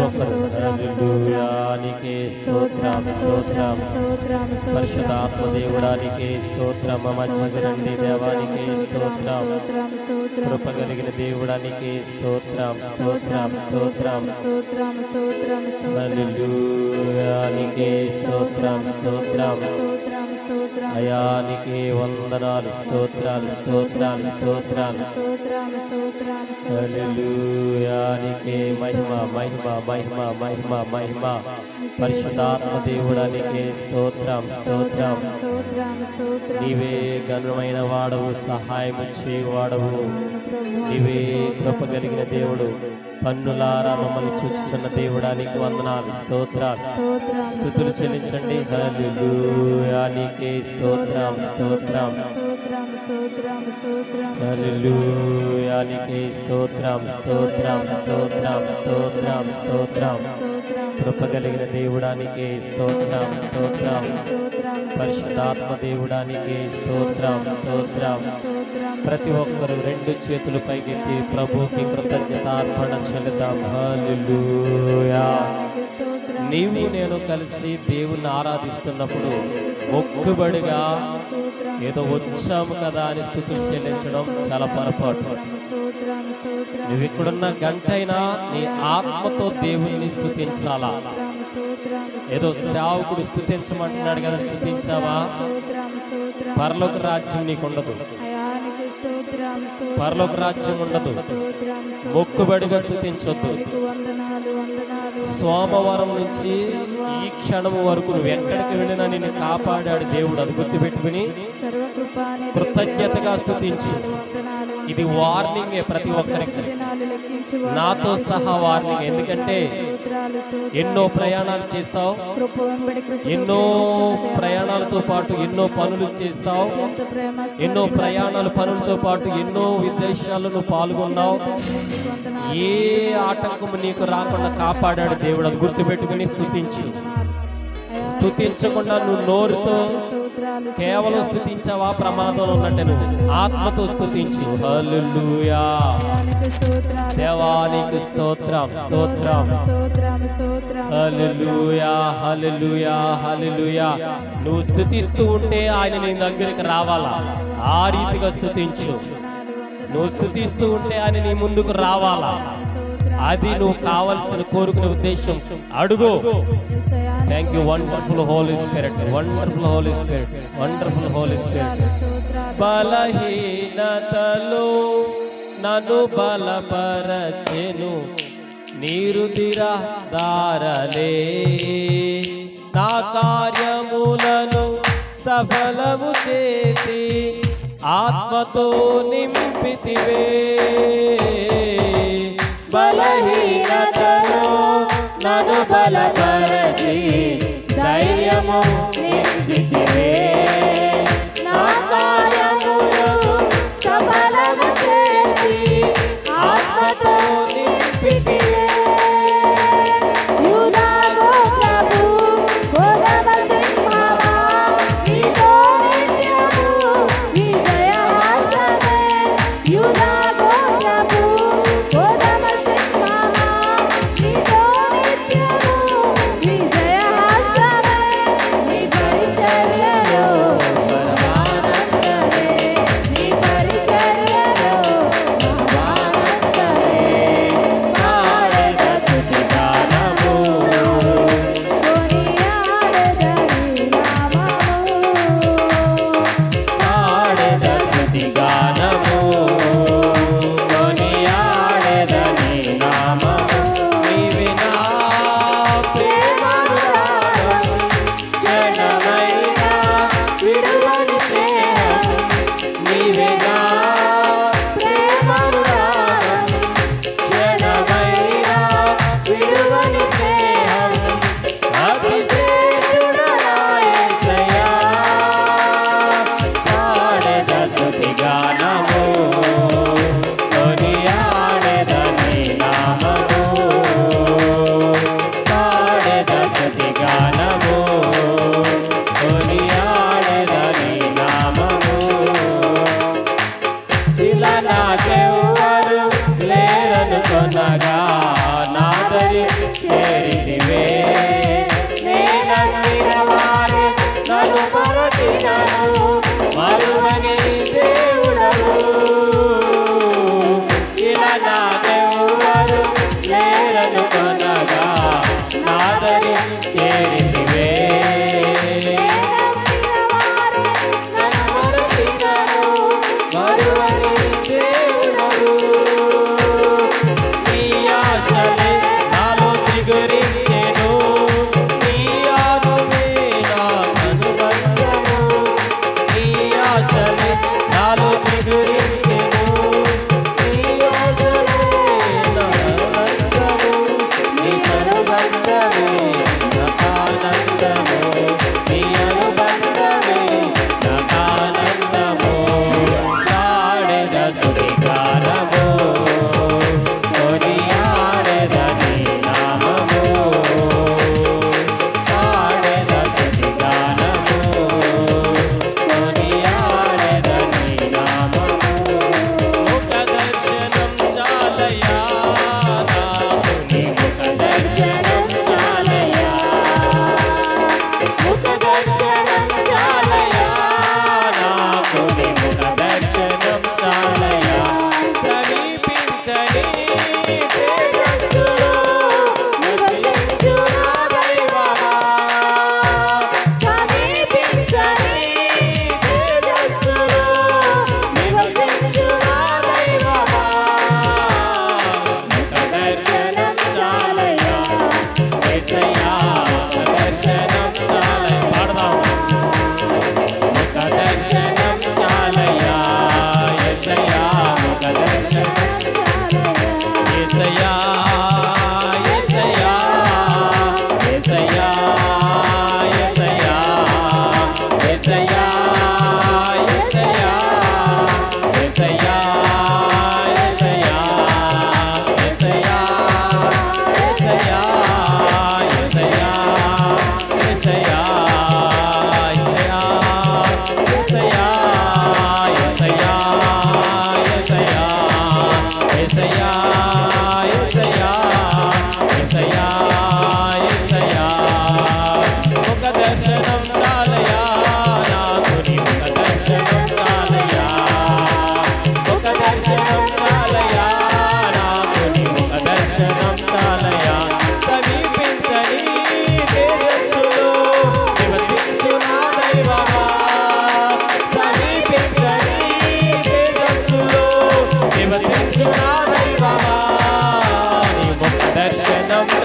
ఒక్కరు హల్లెలూయానికే స్తోత్రం స్తోత్రం. పరిశుద్ధాత్మ దేవుడానికి స్తోత్రం. మా మధ్యకు రండి దేవానికి స్తోత్రం. కృప కలిగిన దేవుడానికి స్తోత్రం స్తోత్రం స్తోత్రం. హల్లెలూయానికే స్తోత్రం స్తోత్రం. అయానికి వందనాలు స్తోత్రాలు స్తోత్రాలు స్తోత్రాలు. హల్లెలూయానికే మహిమ మహిమ మహిమ మహిమ మహిమ. పరిశుద్ధాత్మ దేవుడానికి స్తోత్రం స్తోత్రం. నీవే ఘనమైన వాడవు, సహాయము చేయువాడవు. నీవే కృప కలిగిన దేవుడు. పన్నులారా మమ్మల్ని చూచుచున్న దేవుడానికి వందనాలు స్తోత్రాలు. స్తుతులు చెల్లించండి. హల్లెలూయానికే స్తోత్రం స్తోత్రం. హల్లెలూయానికే స్తోత్రం స్తోత్రం స్తోత్రం స్తోత్రం స్తోత్రం. కృప కలిగిన దేవుడానికి స్తోత్రం స్తోత్రం. పరిశుద్ధాత్మ దేవుడానికి స్తోత్రం స్తోత్రం. ప్రతి ఒక్కరు రెండు చేతులు పైకెత్తి ప్రభుకి కృతజ్ఞతార్పణ చెల్లిద్దాం. హల్లెలూయా. నీవు నేను కలిసి దేవుణ్ణి ఆరాధిస్తున్నప్పుడు మొక్కుబడిగా ఏదో వచ్చాము కదా అని స్తుతులు చెల్లించడం చాలా పొరపాటు. నువ్వు ఇక్కడున్న గంట అయినా నీ ఆత్మతో దేవుణ్ణి స్తుతించాలా. ఏదో సేవకుడు స్తుతించమంటున్నాడు కదా, స్తుతించావా? పరలోక రాజ్యం నీకు ఉండదు, పరలోక రాజ్యం ఉండదు. మొక్కుబడిగా స్తుతించొద్దు. సోమవారం నుంచి ఈ క్షణం వరకు నువ్వు ఎక్కడికి వెళ్ళినా నిన్ను కాపాడాడు దేవుడు. అది గుర్తుపెట్టుకుని కృతజ్ఞతగా స్తుతించు. ఇది వార్నింగే ప్రతి ఒక్కరికి, నాతో సహా వార్నింగ్. ఎందుకంటే ఎన్నో ప్రయాణాలు చేసావు, ఎన్నో ప్రయాణాలతో పాటు ఎన్నో పనులు చేసావు, ఎన్నో ప్రయాణాలు పనులతో పాటు ఎన్నో విదేశాలను పాల్గొన్నావు. ఏ ఆటంకము నీకు రాకుండా కాపాడాడు దేవుడు. అది గుర్తుపెట్టుకుని స్తుతించు. స్తుతించకుండా నువ్వు నోరుతో కేవలం స్తుతించావా, ప్రమాదంలో ఉన్నట్టే. నువ్వు ఆత్మతో స్తుతించు. హల్లెలూయా. దేవానికి స్తోత్రం స్తోత్రం. హల్లెలూయా హల్లెలూయా హల్లెలూయా. నువ్వు స్తుతిస్తూ ఉంటే ఆయన నీ దగ్గరికి రావాలా. ఆ రీతిగా స్తుతించు. నువ్వు స్తుతిస్తూ ఉంటే ఆయన నీ ముందుకు రావాలా. అది నువ్వు కావలసిన కోరుకునే ఉద్దేశం. అడుగు. Thank you wonderful Holy Spirit, wonderful Holy Spirit, wonderful Holy Spirit. బలహీనతలో నన్ను బలపరచెను నీరుదిర దారలే. నా కార్యములను సఫలము చేసి ఆత్మతో నింపితివే. బలహీనతలో నన్ను బలపరచి ధైర్యము నింపితివే. నా కార్యములను సఫలము చేసి ఆత్మతో నింపితివే.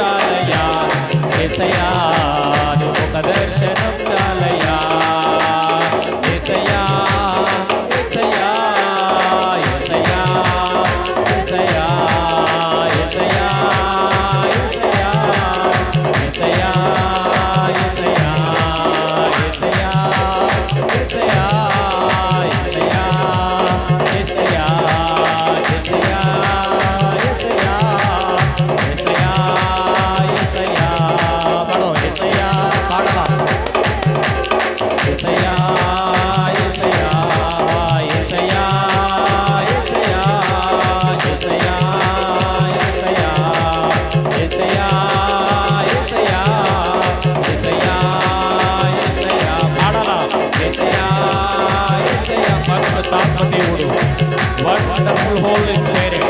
చాలయా యేసయ్యా నీ ముఖ దర్శనం చాలయా యేసయ్యా యేసయ్యా యేసయ్యా యేసయ్యా యేసయ్యా యేసయ్యా యేసయ్యా యేసయ్యా యేసయ్యా దేవుడు వండర్ఫుల్ హోలీ స్పిరిట్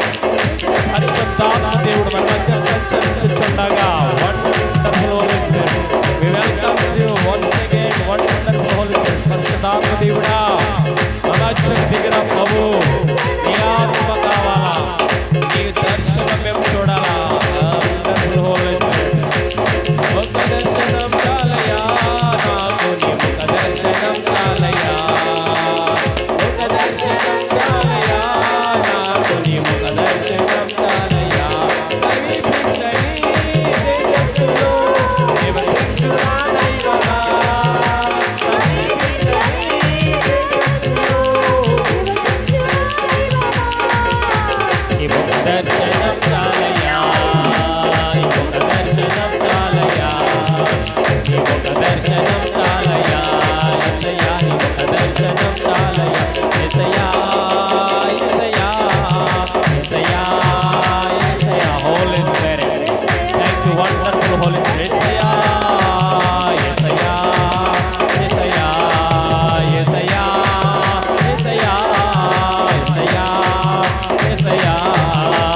పరిశుద్ధాత్మ దేవుడు మన మధ్య సంచరించుచుండగా wonderful Holy Spirit we welcomes you once again wonderful Holy Spirit పరిశుద్ధాత్మ దేవుడా మన మధ్య దిగిన ప్రభు నీ ఆత్మ కావాలా నీ దర్శనం మేము చూడాలా వండర్ఫుల్ హోలీ స్పిరిట్ ఒక దర్శనం చాలయా నాకు నీ ఒక దర్శనం చాలయా దర్శనం చాలయా నాకు నీ ముఖ దర్శనం చాలయా సమీపించని తేజస్సులో నివసించు నా దైవమా సమీపించని తేజస్సులో నీ ముఖ దర్శనం చాలయా నీ ముఖ దర్శనం చాలయా నీ ముఖ దర్శనం చాలయా యేసయ్యా నీ ముఖ దర్శనం చాలయా Yesayya Yesayya Yesayya Yesayya Holy Spirit thank you wonderful Holy Spirit Yesayya Yesayya Yesayya Yesayya Yesayya Yesayya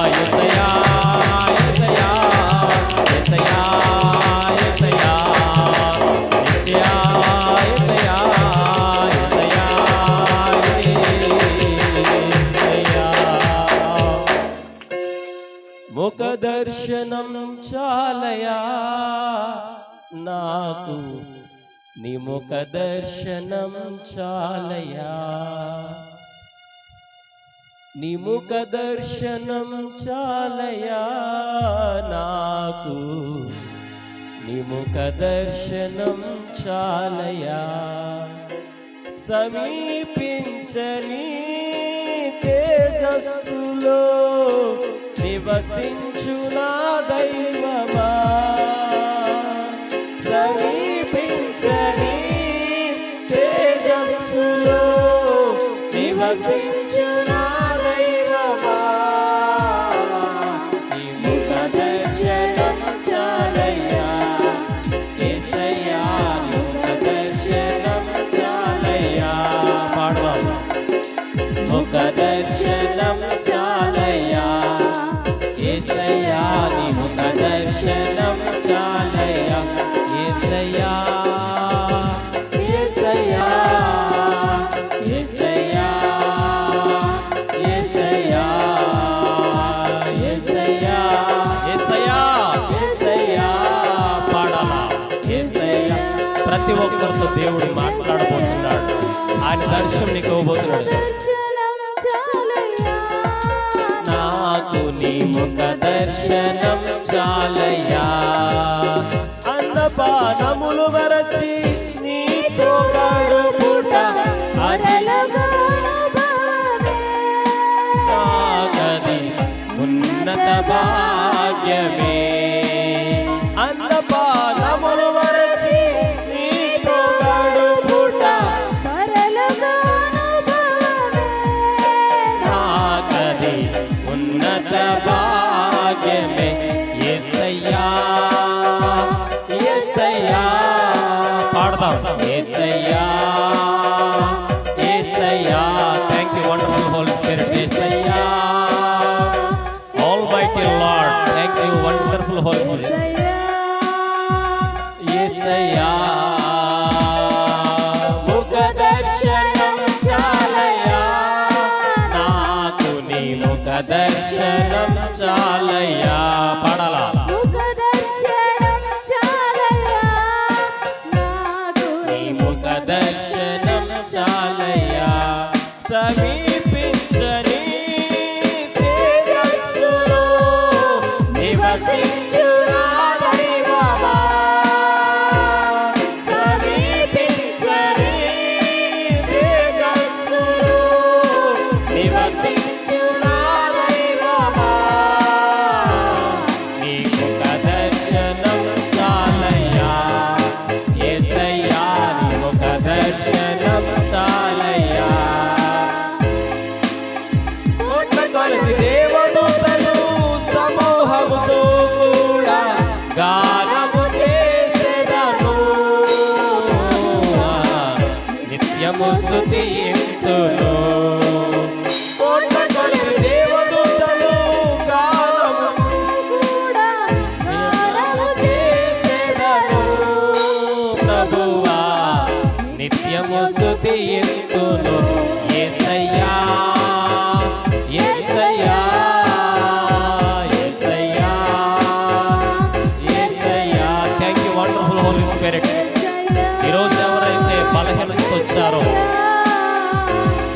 Yesayya Yesayya Yesayya Yesayya ముఖ దర్శనం చాలయా నాకు నీ ముఖ దర్శనం చాలయా నీ ముఖ దర్శనం చాలయా నాకు నీ ముఖ దర్శనం చాలయా సమీపించని తేజస్సులో నివసించు నా దైవమా సమీపించని తేజస్సులో నివసించు నా దైవమా నీ ముఖ దర్శనం చాలయ్యా యేసయ్యా నీ ముఖ దర్శనం చాలయ్యా పాడదాం ముఖ దర్శనం చాలయ్యా యేసయ్యా నీ ముఖ దర్శనం చాలయ్యా యేసయ్యా యేసయ్యా యేసయ్యా యేసయ్యా యేసయ్యా యేసయ్యా యేసయ్యా పాడాలా యేసయ్యా ప్రతి ఒక్కరితో దేవుడు మాట్లాడబోతున్నాడు ఆయన దర్శనం నీకు ఇవ్వబోతున్నాడు నాకు నీ ముఖ దర్శనం చాలయ్యా అన్నపానములు మరచి నీతో గడుపుట నాకది ఉన్నత భాగ్యమే అన్నపానములు మరచి నీతో గడుపుట నాకది ఉన్నత భాగ్యమే యేసయ్యా యేసయ్యా పాడదాం Yesayya Yesayya thank you wonderful Holy Spirit Yesayya almighty Lord thank you wonderful Holy Spirit Yesayya ముఖ దర్శనం చాలయ్యా నాకు నీ ముఖ దర్శనం చాలయ్యా పాడాలా స్తుతింతును. కోట్ల కొలది దేవదూతలు గానము చేసెదరు. ప్రభువా నిత్యము స్తుతింతును. Yesayya Yesayya Yesayya Yesayya. Thank you wonderful Holy Spirit. ఈరోజు ఎవరైతే బలహీనతతో వచ్చారో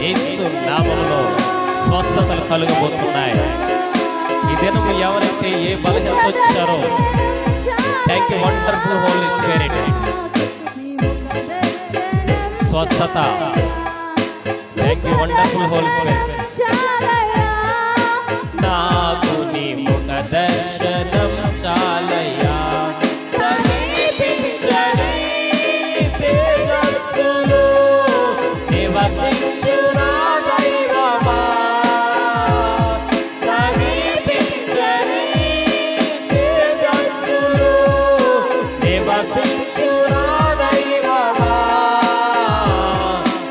యేసు నామములో స్వస్థతలు కలుగబోతున్నాయి. ఈ దినము ఎవరైతే ఏ బలహీనత వచ్చారో thank you wonderful Holy Spirit. స్వస్థత. Thank you wonderful Holy Spirit. నాకు నీ ముఖ దర్శనం చాలయ్యా, సమీపించని తేజస్సులో నివసించు నా దైవమా. సమీపించని తేజస్సులో నివసించు నా దైవమా.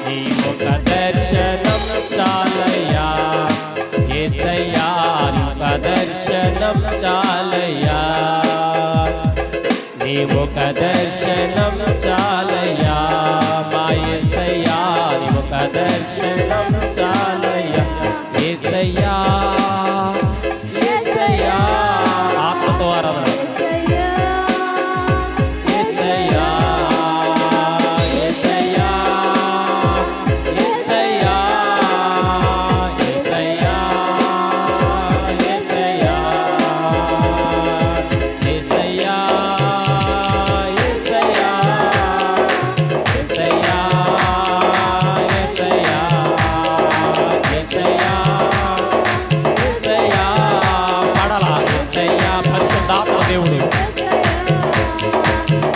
నీ ముఖ దర్శనం చాలయ్యా యేసయ్యా, ముఖ దర్శనం చాలయ్యా, నీ ముఖ దర్శనం చాలయ్యా మా యేసయ్యా, నీ ముఖ దర్శనం చాలయ్యా యేసయ్యా యేసయ్యా. ఆత్మతో ఆరాధన. యేసయ్యా యేసయ్యా యేసయ్యా యేసయ్యా యేసయ్యా యేసయ్యా యేసయ్యా యేసయ్యా యేసయ్యా యేసయ్యా యేసయ్యా. పడాలా యేసయ్యా పరిశుద్ధాత్మ దేవుడు.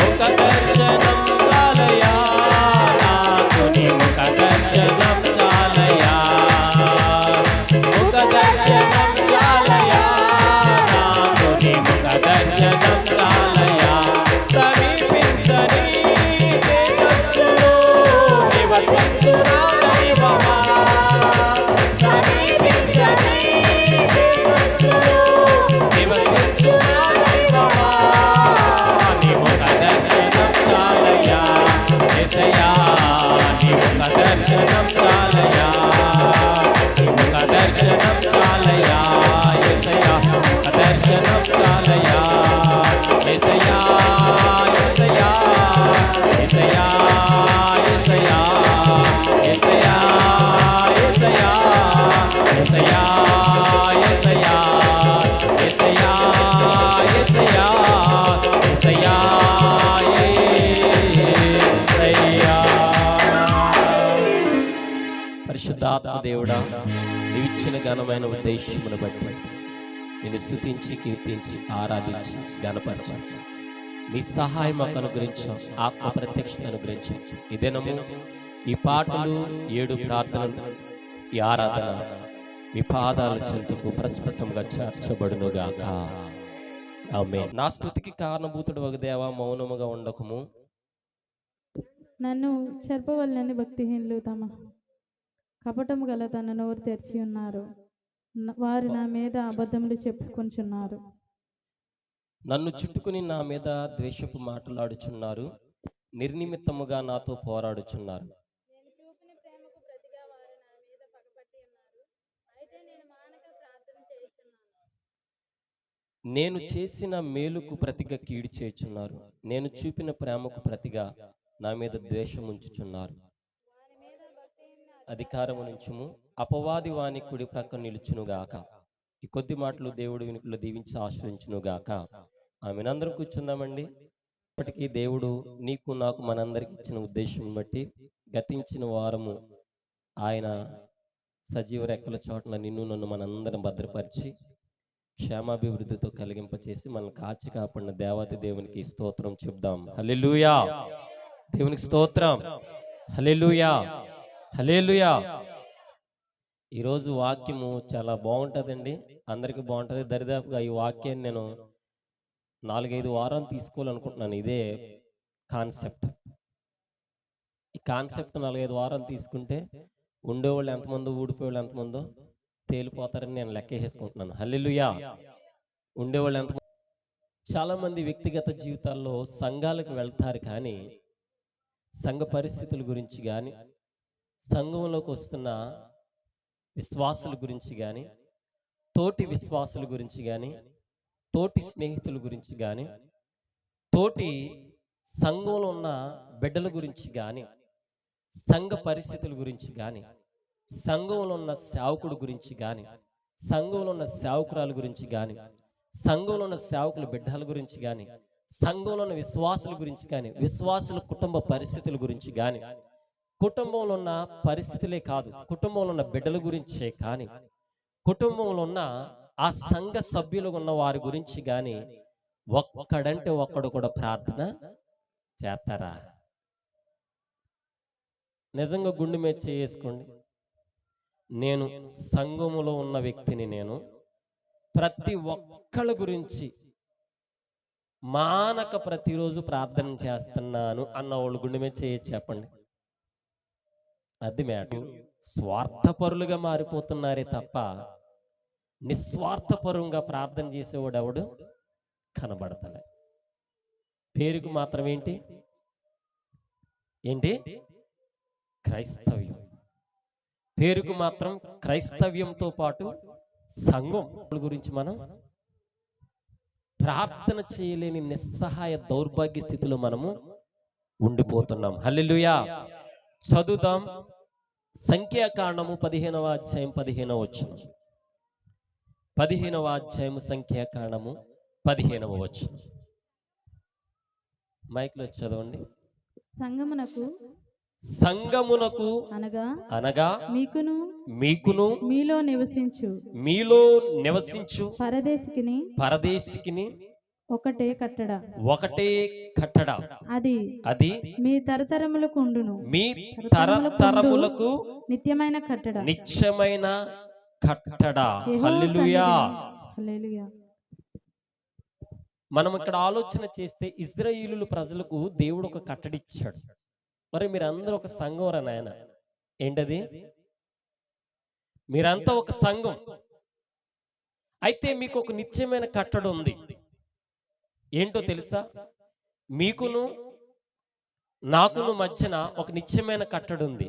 ముఖ దర్శనం చాలయ్యా నాకు నీ ముఖ దర్శనం చాలయ్యా, ముఖ దర్శనం చాలయ్యా నాకు నీ ముఖ దర్శనం చాలయ్యా. సమీపించని తేజస్సులో నివసించు నా దైవమా. సమీపించని తేజస్సులో నివసించు నా దైవమా. నీ ముఖ దర్శనం చాలయ్యా యేసయ్యా, నీ ముఖ దర్శనం చాలయ్యా, నీ ముఖ దర్శనం చాలయ్యా యేసయ్యా, ముఖ దర్శనం చాలయ్యా యేసయ్యా యేసయ్యా యేసయ్యా యేసయ్యా యేసయ్యా యేసయ్యా యేసయ్యా యేసయ్యా యేసయ్యా యేసయ్యా యేసయ్యా యేసయ్యా. పరిశుద్ధాత్మ దేవుడా, నీవిచ్చిన ఘనమైన ఉద్దేశమును బట్టి నేను స్తుతించి కీర్తించి ఆరాధించి ఘనపరచు. నీ సహాయం మాకు అనుగ్రహించు, ఆత్మ ప్రత్యక్షత అనుగ్రహించు. ఈ దినము ఈ పాటలు 7 ప్రార్థనలు ఈ ఆరాధన మీ పాదాల చెంతకు ప్రస్ఫుటంగా చేర్చబడునుగాక. ఆమేన్. నా స్తుతికి కారణభూతుడు ఒక దేవా, మౌనముగా ఉండకము. నన్ను చెరపవలనని భక్తిహీనులు తమ కపటము గల తన నోరు తెరిచి ఉన్నారు. వారు నా మీద అబద్ధములు చెప్పుకొంచున్నారు. నన్ను చుట్టుకుని నా మీద ద్వేషపు మాటలాడుచున్నారు, నిర్నిమిత్తముగా నాతో పోరాడుచున్నారు. నేను చేసిన మేలుకు ప్రతిగా కీడు చేయుచున్నారు, నేను చూపిన ప్రేమకు ప్రతిగా నా మీద ద్వేషం ఉంచుచున్నారు. అధికారము నుంచుము, అపవాది వాని కుడి ప్రక్క నిలుచునుగాక. ఈ కొద్ది మాటలు దేవుడు వినికిలో దీవించి ఆశ్రయించునుగాక. ఆమెనందరం కూర్చుందామండి. ఇప్పటికీ దేవుడు నీకు నాకు మనందరికి ఇచ్చిన ఉద్దేశం బట్టి గతించిన వారము ఆయన సజీవ రెక్కల చోట్ల నిన్ను నన్ను మనందరం భద్రపరిచి క్షేమాభివృద్ధితో కలిగింపచేసి మనల్ని కాచి కాపాడిన దేవాతి దేవునికి స్తోత్రం చెప్దాం. హల్లెలూయా. దేవునికి స్తోత్రం. హల్లెలూయా హల్లెలూయా. ఈరోజు వాక్యము చాలా బాగుంటుందండి, అందరికీ బాగుంటుంది. దరిదాపుగా ఈ వాక్యాన్ని నేను 4-5 వారాలు తీసుకోవాలనుకుంటున్నాను. ఇదే కాన్సెప్ట్. ఈ కాన్సెప్ట్ 4-5 వారాలు తీసుకుంటే ఉండేవాళ్ళు ఎంతమందో ఊడిపోయేవాళ్ళు ఎంతమందో తేలిపోతారని నేను లెక్క వేసుకుంటున్నాను. హల్లెలూయా. ఉండేవాళ్ళు ఎంత చాలా మంది వ్యక్తిగత జీవితాల్లో సంఘాలకు వెళ్తారు, కానీ సంఘ పరిస్థితుల గురించి కానీ, సంఘంలోకి వస్తున్న విశ్వాసుల గురించి కానీ, తోటి విశ్వాసుల గురించి కానీ, తోటి స్నేహితుల గురించి కానీ, తోటి సంఘంలో ఉన్న బిడ్డల గురించి కానీ, సంఘ పరిస్థితుల గురించి కానీ, సంఘంలో ఉన్న సేవకుడు గురించి కానీ, సంఘంలో ఉన్న సేవకురాల గురించి కానీ, సంఘంలో ఉన్న సేవకుల బిడ్డల గురించి కానీ, సంఘంలో ఉన్న విశ్వాసుల గురించి కానీ, విశ్వాసుల కుటుంబ పరిస్థితుల గురించి కానీ, కుటుంబంలో ఉన్న పరిస్థితులే కాదు, కుటుంబంలో ఉన్న బిడ్డల గురించే కానీ, కుటుంబంలో ఉన్న ఆ సంఘ సభ్యులు ఉన్న వారి గురించి కానీ ఒక్కడంటే ఒక్కడు కూడా ప్రార్థన చేస్తారా? నిజంగా గుండె మీద చేసుకోండి. నేను సంఘములో ఉన్న వ్యక్తిని, నేను ప్రతి ఒక్కళ్ళ గురించి మానక ప్రతిరోజు ప్రార్థన చేస్తున్నాను అన్న వాళ్ళు గుండె మీద చెప్పండి. అది మేడం. స్వార్థపరులుగా మారిపోతున్నారే తప్ప నిస్వార్థపరంగా ప్రార్థన చేసేవాడు ఎవడు కనబడతలే. పేరుకు మాత్రం ఏంటి క్రైస్తవ్యం. పేరుకు మాత్రం క్రైస్తవ్యంతో పాటు సంఘం గురించి మనం ప్రార్థన చేయలేని నిస్సహాయ దౌర్భాగ్య స్థితిలో మనము ఉండిపోతున్నాం. హల్లెలూయా. చదువుదాం. సంఖ్యాకాండము 15వ అధ్యాయం 15వ వచనం. 15వ అధ్యాయము సంఖ్యాకాండము 15వ వచనం. మైక్లో చదవండి. సంగమునకు అనగా మీకును మీలో నివసించు పరదేశికిని ఒకటే కట్టడ అది మీ తరతరములకు నిత్యమైన కట్టడ. హల్లెలూయా. మనం ఇక్కడ ఆలోచన చేస్తే ఇశ్రాయేలు ప్రజలకు దేవుడు ఒక కట్టడిచ్చాడు. మరి మీరందరూ ఒక సంఘం రా నాయన. ఏంటది? మీరంతా ఒక సంఘం. అయితే మీకు ఒక నిత్యమైన కట్టడ ఉంది. ఏంటో తెలుసా? మీకును నాకును మధ్యన ఒక నిత్యమైన కట్టడ ఉంది.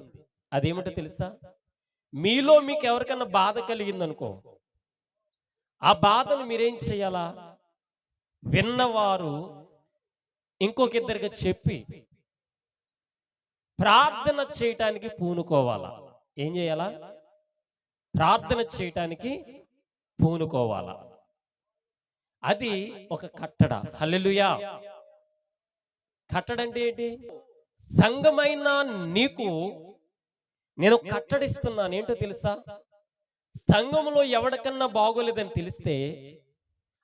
అదేమిటో తెలుసా? మీలో మీకు ఎవరికన్నా బాధ కలిగిందనుకో, ఆ బాధను మీరేం చేయాలా? విన్నవారు ఇంకొక ఇద్దరికి చెప్పి ప్రార్థన చేయటానికి పూనుకోవాలా. ఏం చేయాలా? ప్రార్థన చేయటానికి పూనుకోవాలా. అది ఒక కట్టడ. హల్లెలూయా. కట్టడ అంటే ఏంటి? సంఘమైన నీకు నేను కట్టడిస్తున్నాను. ఏంటో తెలుసా? సంఘంలో ఎవరికన్నా బాగోలేదని తెలిస్తే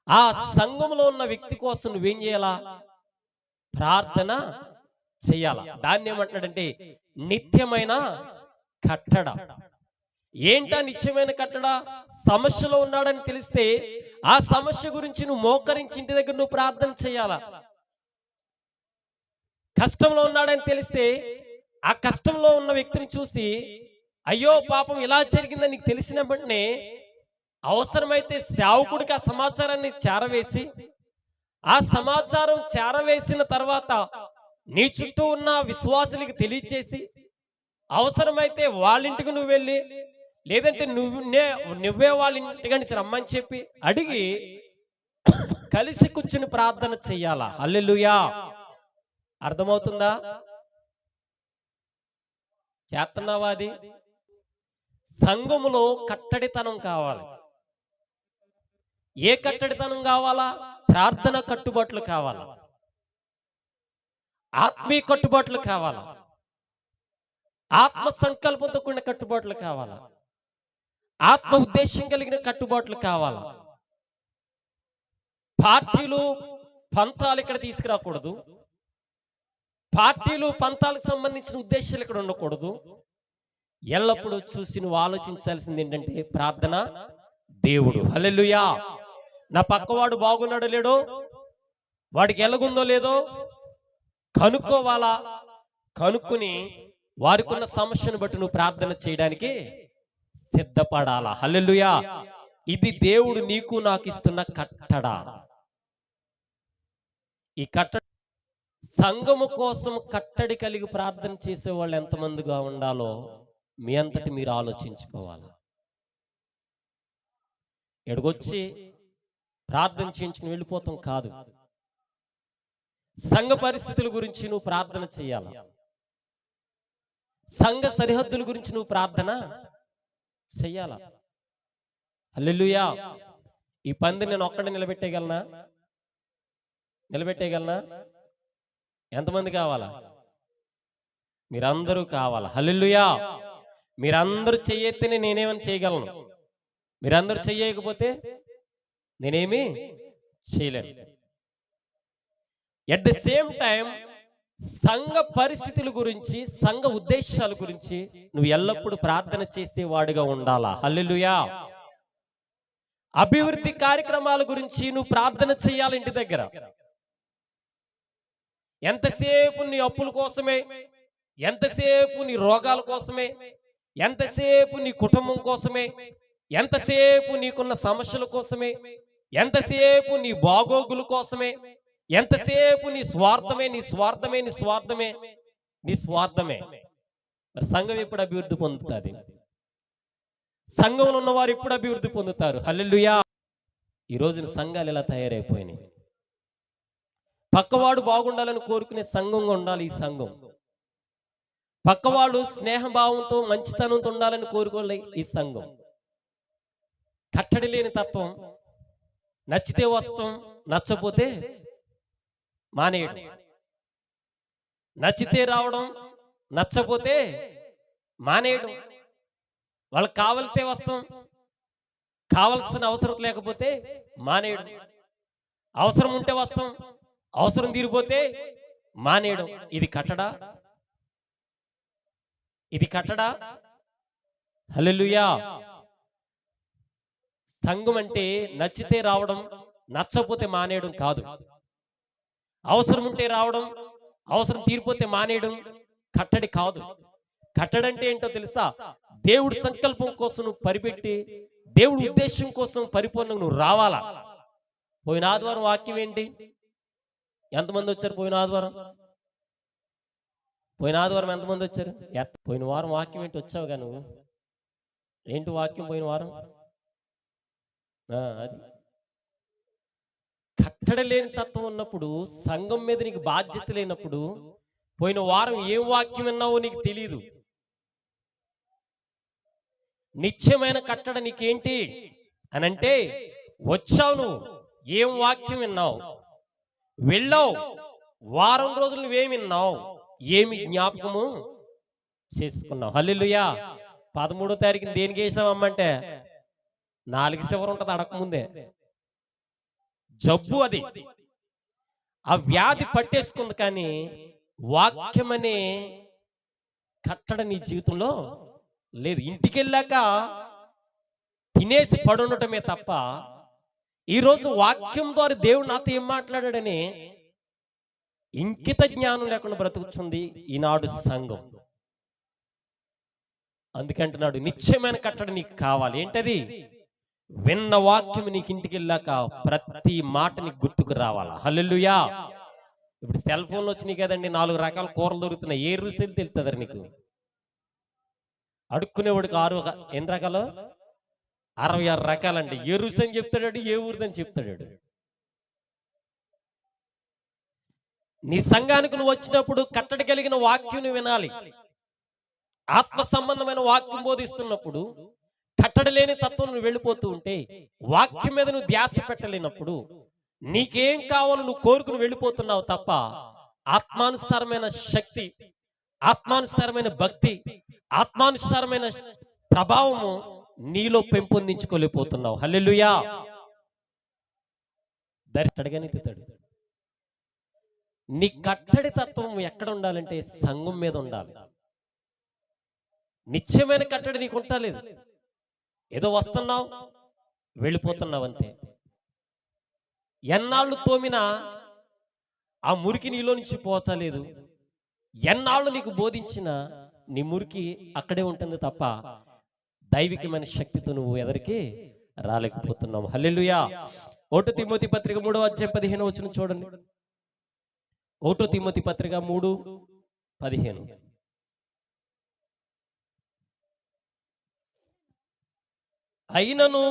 ఆ సంఘంలో ఉన్న వ్యక్తి కోసం నువ్వేం చేయాలా? ప్రార్థన చెయ్యాలా. దాన్ని ఏమంటున్నాడంటే నిత్యమైన కట్టడ. ఏంటా నిత్యమైన కట్టడ? సమస్యలో ఉన్నాడని తెలిస్తే ఆ సమస్య గురించి నువ్వు మోకరించి ఇంటి దగ్గర నువ్వు ప్రార్థన చేయాలా. కష్టంలో ఉన్నాడని తెలిస్తే ఆ కష్టంలో ఉన్న వ్యక్తిని చూసి అయ్యో పాపం ఇలా జరిగిందని నీకు తెలిసిన వెంటనే అవసరమైతే సేవకుడికి ఆ సమాచారాన్ని చేరవేసి, ఆ సమాచారం చేరవేసిన తర్వాత నీ చుట్టూ ఉన్న విశ్వాసులకి తెలియచేసి, అవసరమైతే వాళ్ళ ఇంటికి నువ్వు వెళ్ళి, లేదంటే నువ్వే వాళ్ళ ఇంటికి నుంచి రమ్మని చెప్పి అడిగి కలిసి కూర్చుని ప్రార్థన చెయ్యాలా. హల్లెలూయా. అర్థమవుతుందా? చేస్తున్నావా? అది సంఘములో కట్టడితనం కావాలి. ఏ కట్టడితనం కావాలా? ప్రార్థన కట్టుబాట్లు కావాలా, ఆత్మీయ కట్టుబాట్లు కావాలా, ఆత్మ సంకల్పంతో కూడిన కట్టుబాట్లు కావాలా, ఆత్మ ఉద్దేశం కలిగిన కట్టుబాట్లు కావాలా. పార్టీలు పంతాలు ఇక్కడ తీసుకురాకూడదు. పార్టీలు పంతాలకు సంబంధించిన ఉద్దేశాలు ఇక్కడ ఉండకూడదు. ఎల్లప్పుడూ చూసి నువ్వు ఆలోచించాల్సింది ఏంటంటే ప్రార్థన దేవుడు. హల్లెలూయా. నా పక్కవాడు బాగున్నాడో లేడో, వాడికి ఎలాగుందో లేదో కనుక్కోవాలా. కనుక్కుని వారికున్న సమస్యను బట్టి నువ్వు ప్రార్థన చేయడానికి సిద్ధపడాలా. హల్లెలూయా. ఇది దేవుడు నీకు నాకు ఇస్తున్న కట్టడ. ఈ కట్టడ సంఘము కోసం కట్టడి కలిగి ప్రార్థన చేసే వాళ్ళు ఎంతమందిగా ఉండాలో మీ అంతటి మీరు ఆలోచించుకోవాలి. ఎడగొచ్చి ప్రార్థన చేయించుకుని వెళ్ళిపోతాం కాదు. సంఘ పరిస్థితుల గురించి నువ్వు ప్రార్థన చేయాలి. సంఘ సరిహద్దుల గురించి నువ్వు ప్రార్థన చెయ్యాలా. హల్లెలూయా. ఈ పంది నేను ఒక్కడే నిలబెట్టేయగలనా? ఎంతమంది కావాలా? మీరందరూ కావాలా. హల్లెలూయా. మీరందరూ చెయ్యెత్తేనే నేనేమని చేయగలను. మీరందరూ చెయ్యకపోతే నేనేమి చేయలేను. ఎట్ ద సేమ్ టైం సంఘ పరిస్థితుల గురించి, సంఘ ఉద్దేశాల గురించి నువ్వు ఎల్లప్పుడూ ప్రార్థన చేసేవాడిగా ఉండాలా. హల్లెలూయా. అభివృద్ధి కార్యక్రమాల గురించి నువ్వు ప్రార్థన చేయాలి. ఇంటి దగ్గర ఎంతసేపు నీ అప్పుల కోసమే, ఎంతసేపు నీ రోగాల కోసమే, ఎంతసేపు నీ కుటుంబం కోసమే, ఎంతసేపు నీకున్న సమస్యల కోసమే, ఎంతసేపు నీ బాగోగుల కోసమే, ఎంతసేపు నీ స్వార్థమే మరి సంఘం ఎప్పుడు అభివృద్ధి పొందుతుంది? సంఘంలో ఉన్నవారు ఎప్పుడు అభివృద్ధి పొందుతారు? హల్లెలూయా. ఈ రోజున సంఘాలు ఎలా తయారైపోయినాయి. పక్కవాడు బాగుండాలని కోరుకునే సంఘంగా ఉండాలి ఈ సంఘం. పక్కవాడు స్నేహభావంతో మంచితనంతో ఉండాలని కోరుకోలే ఈ సంఘం. కట్టడి లేని తత్వం, నచ్చితే వస్తాం, నచ్చపోతే మానేయడం, నచ్చితే రావడం, నచ్చపోతే మానేయడం. వాళ్ళకి కావలితే వస్తాం, కావలసిన అవసరం లేకపోతే మానేయడం, అవసరం ఉంటే వస్తాం, అవసరం తీరిపోతే మానేయడం. ఇది కట్టడా? హల్లెలూయా. సంఘం అంటే నచ్చితే రావడం, నచ్చపోతే మానేయడం కాదు. అవసరం ఉంటే రావడం, అవసరం తీరిపోతే మానేయడం కట్టడి కాదు. కట్టడి అంటే ఏంటో తెలుసా? దేవుడి సంకల్పం కోసం నువ్వు పరిపెట్టి, దేవుడి ఉద్దేశం కోసం పరిపూర్ణంగా నువ్వు రావాలా. పోయిన ఆదివారం వాక్యం ఏంటి? ఎంతమంది వచ్చారు పోయిన ఆదివారం? ఎంతమంది వచ్చారు? పోయిన వారం వాక్యం ఏంటి? వచ్చావుగా నువ్వు. ఏంటి వాక్యం పోయిన వారం? అది కట్టడి లేని తత్వం ఉన్నప్పుడు, సంఘం మీద నీకు బాధ్యత లేనప్పుడు, పోయిన వారం ఏం వాక్యం విన్నావో నీకు తెలియదు. నిత్యమైన కట్టడ నీకేంటి అని అంటే, వచ్చావు నువ్వు, ఏం వాక్యం విన్నావు, వెళ్ళావు, వారం రోజులు నువ్వేమి విన్నావు, ఏమి జ్ఞాపకము చేసుకున్నావు. హల్లెలూయా. 13వ తారీఖున దేనికి వేసావమ్మంటే 4 చివర ఉంటుంది అడగముందే. జబ్బు అది, ఆ వ్యాధి పట్టేసుకుంది. కానీ వాక్యం అనే కట్టడ నీ జీవితంలో లేదు. ఇంటికి వెళ్ళాక తినేసి పడుండటమే తప్ప, ఈరోజు వాక్యం ద్వారా దేవుడు నాతో ఏం మాట్లాడాడని ఇంకిత జ్ఞానం లేకుండా బ్రతుకుతుంది ఈనాడు సంఘం. అందుకంటున్నాడు నిత్యమైన కట్టడ నీకు కావాలి. ఏంటది? విన్న వాక్యం నీకు ఇంటికి వెళ్ళాక ప్రతి మాట నీకు గుర్తుకు రావాలా. హల్లెలూయా. ఇప్పుడు సెల్ ఫోన్లు వచ్చినాయి కదండి, 4 రకాల కూరలు దొరుకుతున్నాయి. ఏ రుచి తెలుస్తుంది నీకు? అడుక్కునేవాడికి 6 ఎన్ని రకాలు? 66 రకాలండి. ఏ రుచి అని చెప్తాడు, ఏ ఊరిదని చెప్తాడు. నీ సంఘానికి నువ్వు వచ్చినప్పుడు కట్టడి కలిగిన వాక్యం వినాలి. ఆత్మ సంబంధమైన వాక్యం బోధిస్తున్నప్పుడు కట్టడి లేని తత్వం నువ్వు వెళ్ళిపోతూ ఉంటే, వాక్యం మీద నువ్వు ధ్యాస పెట్టలేనప్పుడు, నీకేం కావాలో నువ్వు కోరుకుని వెళ్ళిపోతున్నావు తప్ప ఆత్మానుసారమైన శక్తి, ఆత్మానుసారమైన భక్తి, ఆత్మానుసారమైన ప్రభావము నీలో పెంపొందించుకోలేకపోతున్నావు. హల్లెలూయా. దరిష్టడిగానే తితాడు. నీ కట్టడి తత్వం ఎక్కడ ఉండాలంటే సంఘం మీద ఉండాలి. నిత్యమైన కట్టడి నీకు ఉంటలేదు. ఏదో వస్తున్నావు, వెళ్ళిపోతున్నావు అంతే. ఎన్నాళ్ళు తోమినా ఆ మురికి నీలో నుంచి పోతలేదు. ఎన్నాళ్ళు నీకు బోధించినా నీ మురికి అక్కడే ఉంటుంది తప్ప దైవికమైన శక్తితో నువ్వు ఎదరికి రాలేకపోతున్నావు. హల్లెలూయా. 1 తిమోతి పత్రిక 3:15 చూడండి. 1 తిమోతి పత్రిక 3:15. అయినను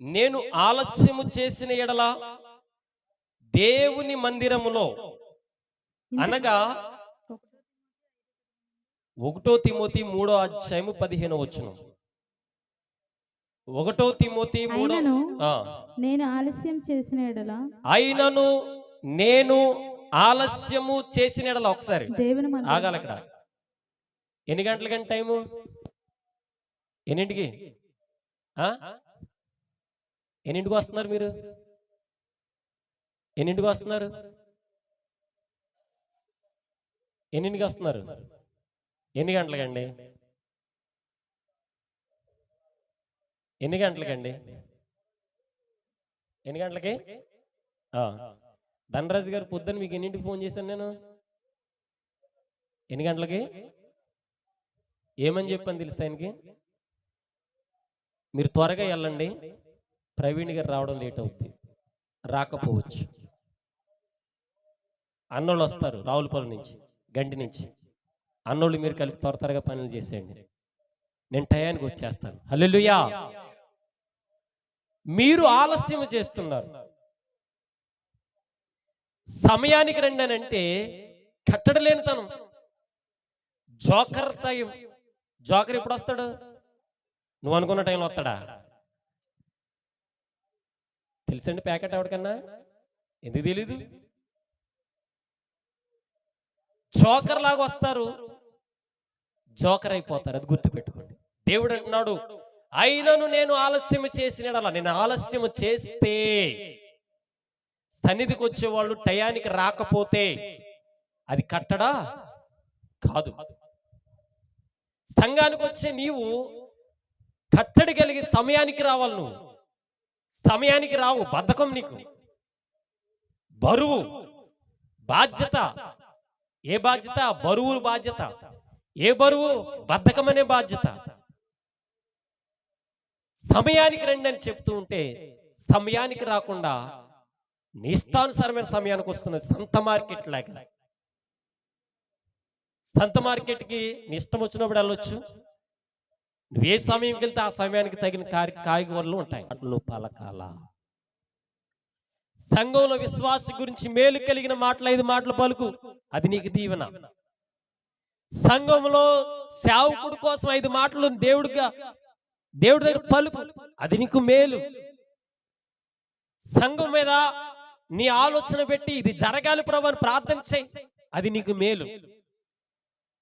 నేను ఆలస్యము చేసిన ఎడల దేవుని మందిరములో, అనగా 1 తిమోతి 3:15. 1 తిమోతి 3. నేను ఆలస్యం చేసిన ఎడల, అయినను నేను ఆలస్యము చేసిన ఎడల. ఒకసారి దేవుని ఆగాలి. అక్కడ ఎన్ని గంటలకంటే టైము? ఎన్నింటికి? ఎన్నింటికి వస్తున్నారు మీరు? ఎన్నింటికి వస్తున్నారు? ఎన్నింటికి వస్తున్నారు? ఎన్ని గంటలకండి? ఎన్ని గంటలకండి? ఎన్ని గంటలకి? ధనరాజు గారు పొద్దున్న మీకు ఎన్నింటికి ఫోన్ చేశాను నేను? ఎన్ని గంటలకి? ఏమని చెప్పాను తెలుసా ఆయనకి? మీరు త్వరగా వెళ్ళండి, ప్రవీణ్ గారు రావడం లేట్ అవుతుంది, రాకపోవచ్చు. అన్నోళ్ళు వస్తారు రావులపల్లి నుంచి, గంటి నుంచి. అన్నోళ్ళు మీరు కలిపి త్వరగా పనులు చేసేయండి, నేను టయానికి వచ్చేస్తాను. హల్లెలూయా. మీరు ఆలస్యం చేస్తున్నారు. సమయానికి రండి అని అంటే కట్టడలేనితనం. Joker time. జోకర్ ఎప్పుడు వస్తాడు? నువ్వు అనుకున్న టైంలో వస్తాడా? తెలుసండి ప్యాకెట్ ఎవరికన్నా? ఎందుకు తెలీదు? జోకర్ లాగా వస్తారు, జోకర్ అయిపోతారు. అది గుర్తుపెట్టుకోండి. దేవుడు అంటున్నాడు, అయినను నేను ఆలస్యం చేసిన, నేను ఆలస్యం చేస్తే, సన్నిధికి వచ్చేవాళ్ళు టయానికి రాకపోతే అది కట్టడా కాదు. సంఘానికి వచ్చే నీవు కట్టడి కలిగి సమయానికి రావాలి. నువ్వు సమయానికి రావు, బద్ధకం నీకు. బరువు బాధ్యత. ఏ బాధ్యత? బరువు బాధ్యత. ఏ బరువు? బద్ధకం అనే బాధ్యత. సమయానికి రండి అని చెప్తూ ఉంటే సమయానికి రాకుండా నీ ఇష్టానుసారమైన సమయానికి వస్తున్నది. సంత మార్కెట్ లాగా. సంత మార్కెట్కి నీ ఇష్టం వచ్చినప్పుడు వెళ్ళొచ్చు. నువ్వు ఏ సమయంకి వెళ్తే ఆ సమయానికి తగిన కాయగూరలు ఉంటాయి. అట్లు పలకాల. సంఘంలో విశ్వాస గురించి మేలు కలిగిన మాటలు 5 మాటలు పలుకు, అది నీకు దీవెన. సంఘంలో సేవకుడి కోసం 5 మాటలు దేవుడి దగ్గర పలుకు, అది నీకు మేలు. సంఘం మీద నీ ఆలోచన పెట్టి ఇది జరగాలి ప్రభు అని ప్రార్థన చేయి, అది నీకు మేలు.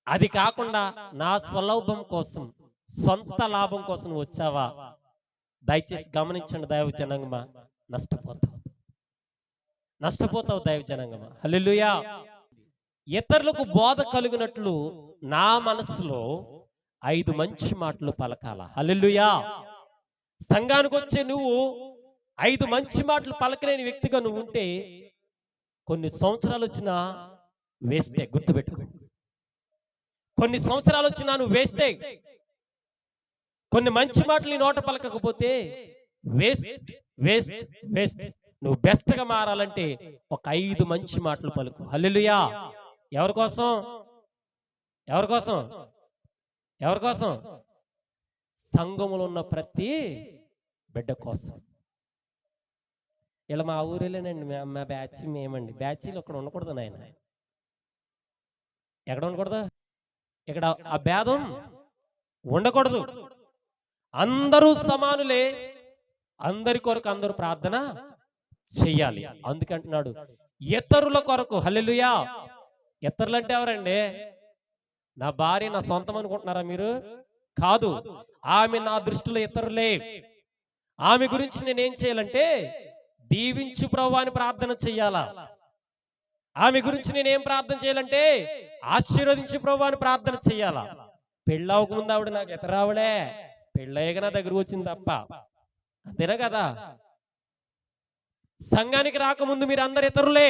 అది కాకుండా నా స్వలాభం కోసం, సొంత లాభం కోసం వచ్చావా? దయచేసి గమనించండి దైవ జనాంగమా, నష్టపోతావు దైవ జనాంగమా. హల్లెలూయా. ఇతరులకు బోధ కలుగునట్లు నా మనసులో 5 మంచి మాటలు పలకాల. హల్లెలూయా. సంఘానికి వచ్చే నువ్వు 5 మంచి మాటలు పలకలేని వ్యక్తిగా నువ్వు ఉంటే కొన్ని సంవత్సరాలు వచ్చినా వేస్టే. గుర్తుపెట్టుకో, కొన్ని సంవత్సరాలు వచ్చినా నువ్వు వేస్టే. కొన్ని మంచి మాటలు నీ నోట పలకకపోతే వేస్ట్ వేస్ట్ వేస్ట్. నువ్వు బెస్ట్ గా మారాలంటే ఒక 5 మంచి మాటలు పలుకు. హల్లెలూయా. ఎవరి కోసం? ఎవరి కోసం? ఎవరి కోసం? సంఘములో ఉన్న ప్రతి బిడ్డ కోసం. ఇలా మా ఊరేలేనండి, మా బ్యాచ్ మేమండి. బ్యాచీలు అక్కడ ఉండకూడదు నాయన. ఎక్కడ ఉండకూడదు? ఇక్కడ ఆ భేదం ఉండకూడదు. అందరూ సమానులే, అందరి కొరకు అందరూ ప్రార్థన చెయ్యాలి. అందుకంటున్నాడు ఇతరుల కొరకు. హల్లెలూయా. ఇతరులు అంటే ఎవరండి? నా భార్య నా సొంతం అనుకుంటున్నారా మీరు? కాదు. ఆమె నా దృష్టిలో ఇతరులే. ఆమె గురించి నేనేం చేయాలంటే దీవించు ప్రభువా అని ప్రార్థన చెయ్యాలా. ఆమె గురించి నేనేం ప్రార్థన చేయాలంటే ఆశీర్వదించు ప్రభువా అని ప్రార్థన చెయ్యాలా. పెళ్ళవక ముందు ఆవిడ నాకు ఎతరావడే, పెళ్ళయ్యగా నా దగ్గరకు వచ్చింది తప్ప. అంతేనా కదా? సంఘానికి రాకముందు మీరు అందరు ఇతరులే,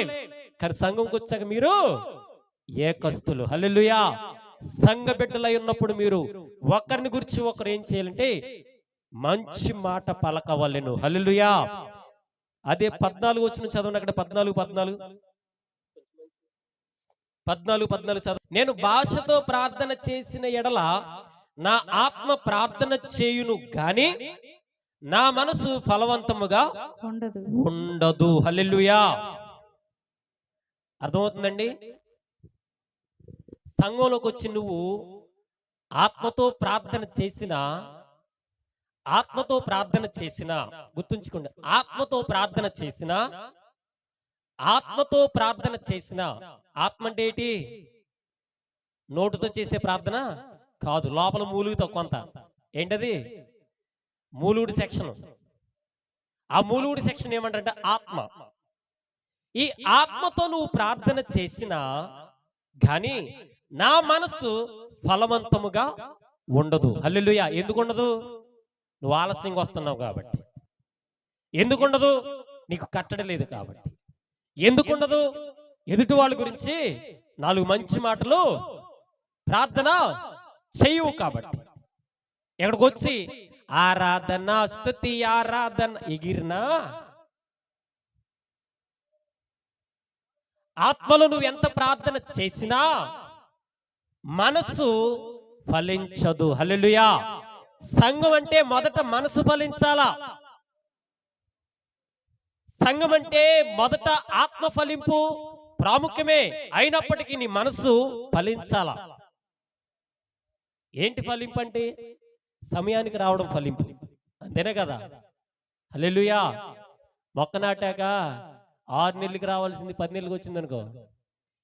కానీ సంఘంకి వచ్చాక మీరు ఏకస్తులు. హల్లెలూయా. సంఘ బిడ్డలై ఉన్నప్పుడు మీరు ఒకరిని గురించి ఒకరు ఏం చేయాలంటే మంచి మాట పలకవలెను. హల్లెలూయా. అదే 14 వచనం చదవండి. అక్కడ 14 చదవండి. నేను భాషతో ప్రార్థన చేసిన ఎడల నా ఆత్మ ప్రార్థన చేయును గాని నా మనసు ఫలవంతముగా ఉండదు. హల్లెలూయా. అర్థమవుతుందండి? సంఘంలోకి వచ్చి నువ్వు ఆత్మతో ప్రార్థన చేసినా గుర్తుంచుకోండి, ఆత్మతో ప్రార్థన చేసినా ఆత్మ అంటే ఏంటి? నోటుతో చేసే ప్రార్థన కాదు, లోపల మూలుగుతో కొంత. ఏంటది? మూలుగుడి సెక్షన్. ఆ మూలుగుడి సెక్షన్ ఏమంటారంటే ఆత్మ. ఈ ఆత్మతో నువ్వు ప్రార్థన చేసినా కానీ నా మనసు ఫలవంతముగా ఉండదు. హల్లెలూయా. ఎందుకు ఉండదు? నువ్వు ఆలస్యంగా వస్తున్నావు కాబట్టి. ఎందుకుండదు? నీకు కట్టడి లేదు కాబట్టి. ఎందుకుండదు? ఎదుటి వాళ్ళ గురించి 4 మంచి మాటలు ప్రార్థన చెయ్యవు కాబట్టి. ఎక్కడికి వచ్చి ఆరాధన స్తుతి ఆరాధన ఎగిరినా ఆత్మలో నువ్వు ఎంత ప్రార్థన చేసినా మనసు ఫలించదు. హల్లెలూయా. సంఘం అంటే మొదట మనసు ఫలించాలా. సంఘం అంటే మొదట ఆత్మ ఫలింపు ప్రాముఖ్యమే, అయినప్పటికీ నీ మనసు ఫలించాలా. ఏంటి ఫలింపు అంటే? సమయానికి రావడం ఫలింపు, అంతేనే కదా? హల్లెలూయా. మొక్క నాటాక 6 నెలలకు రావాల్సింది 10 నెలలకు వచ్చింది అనుకో,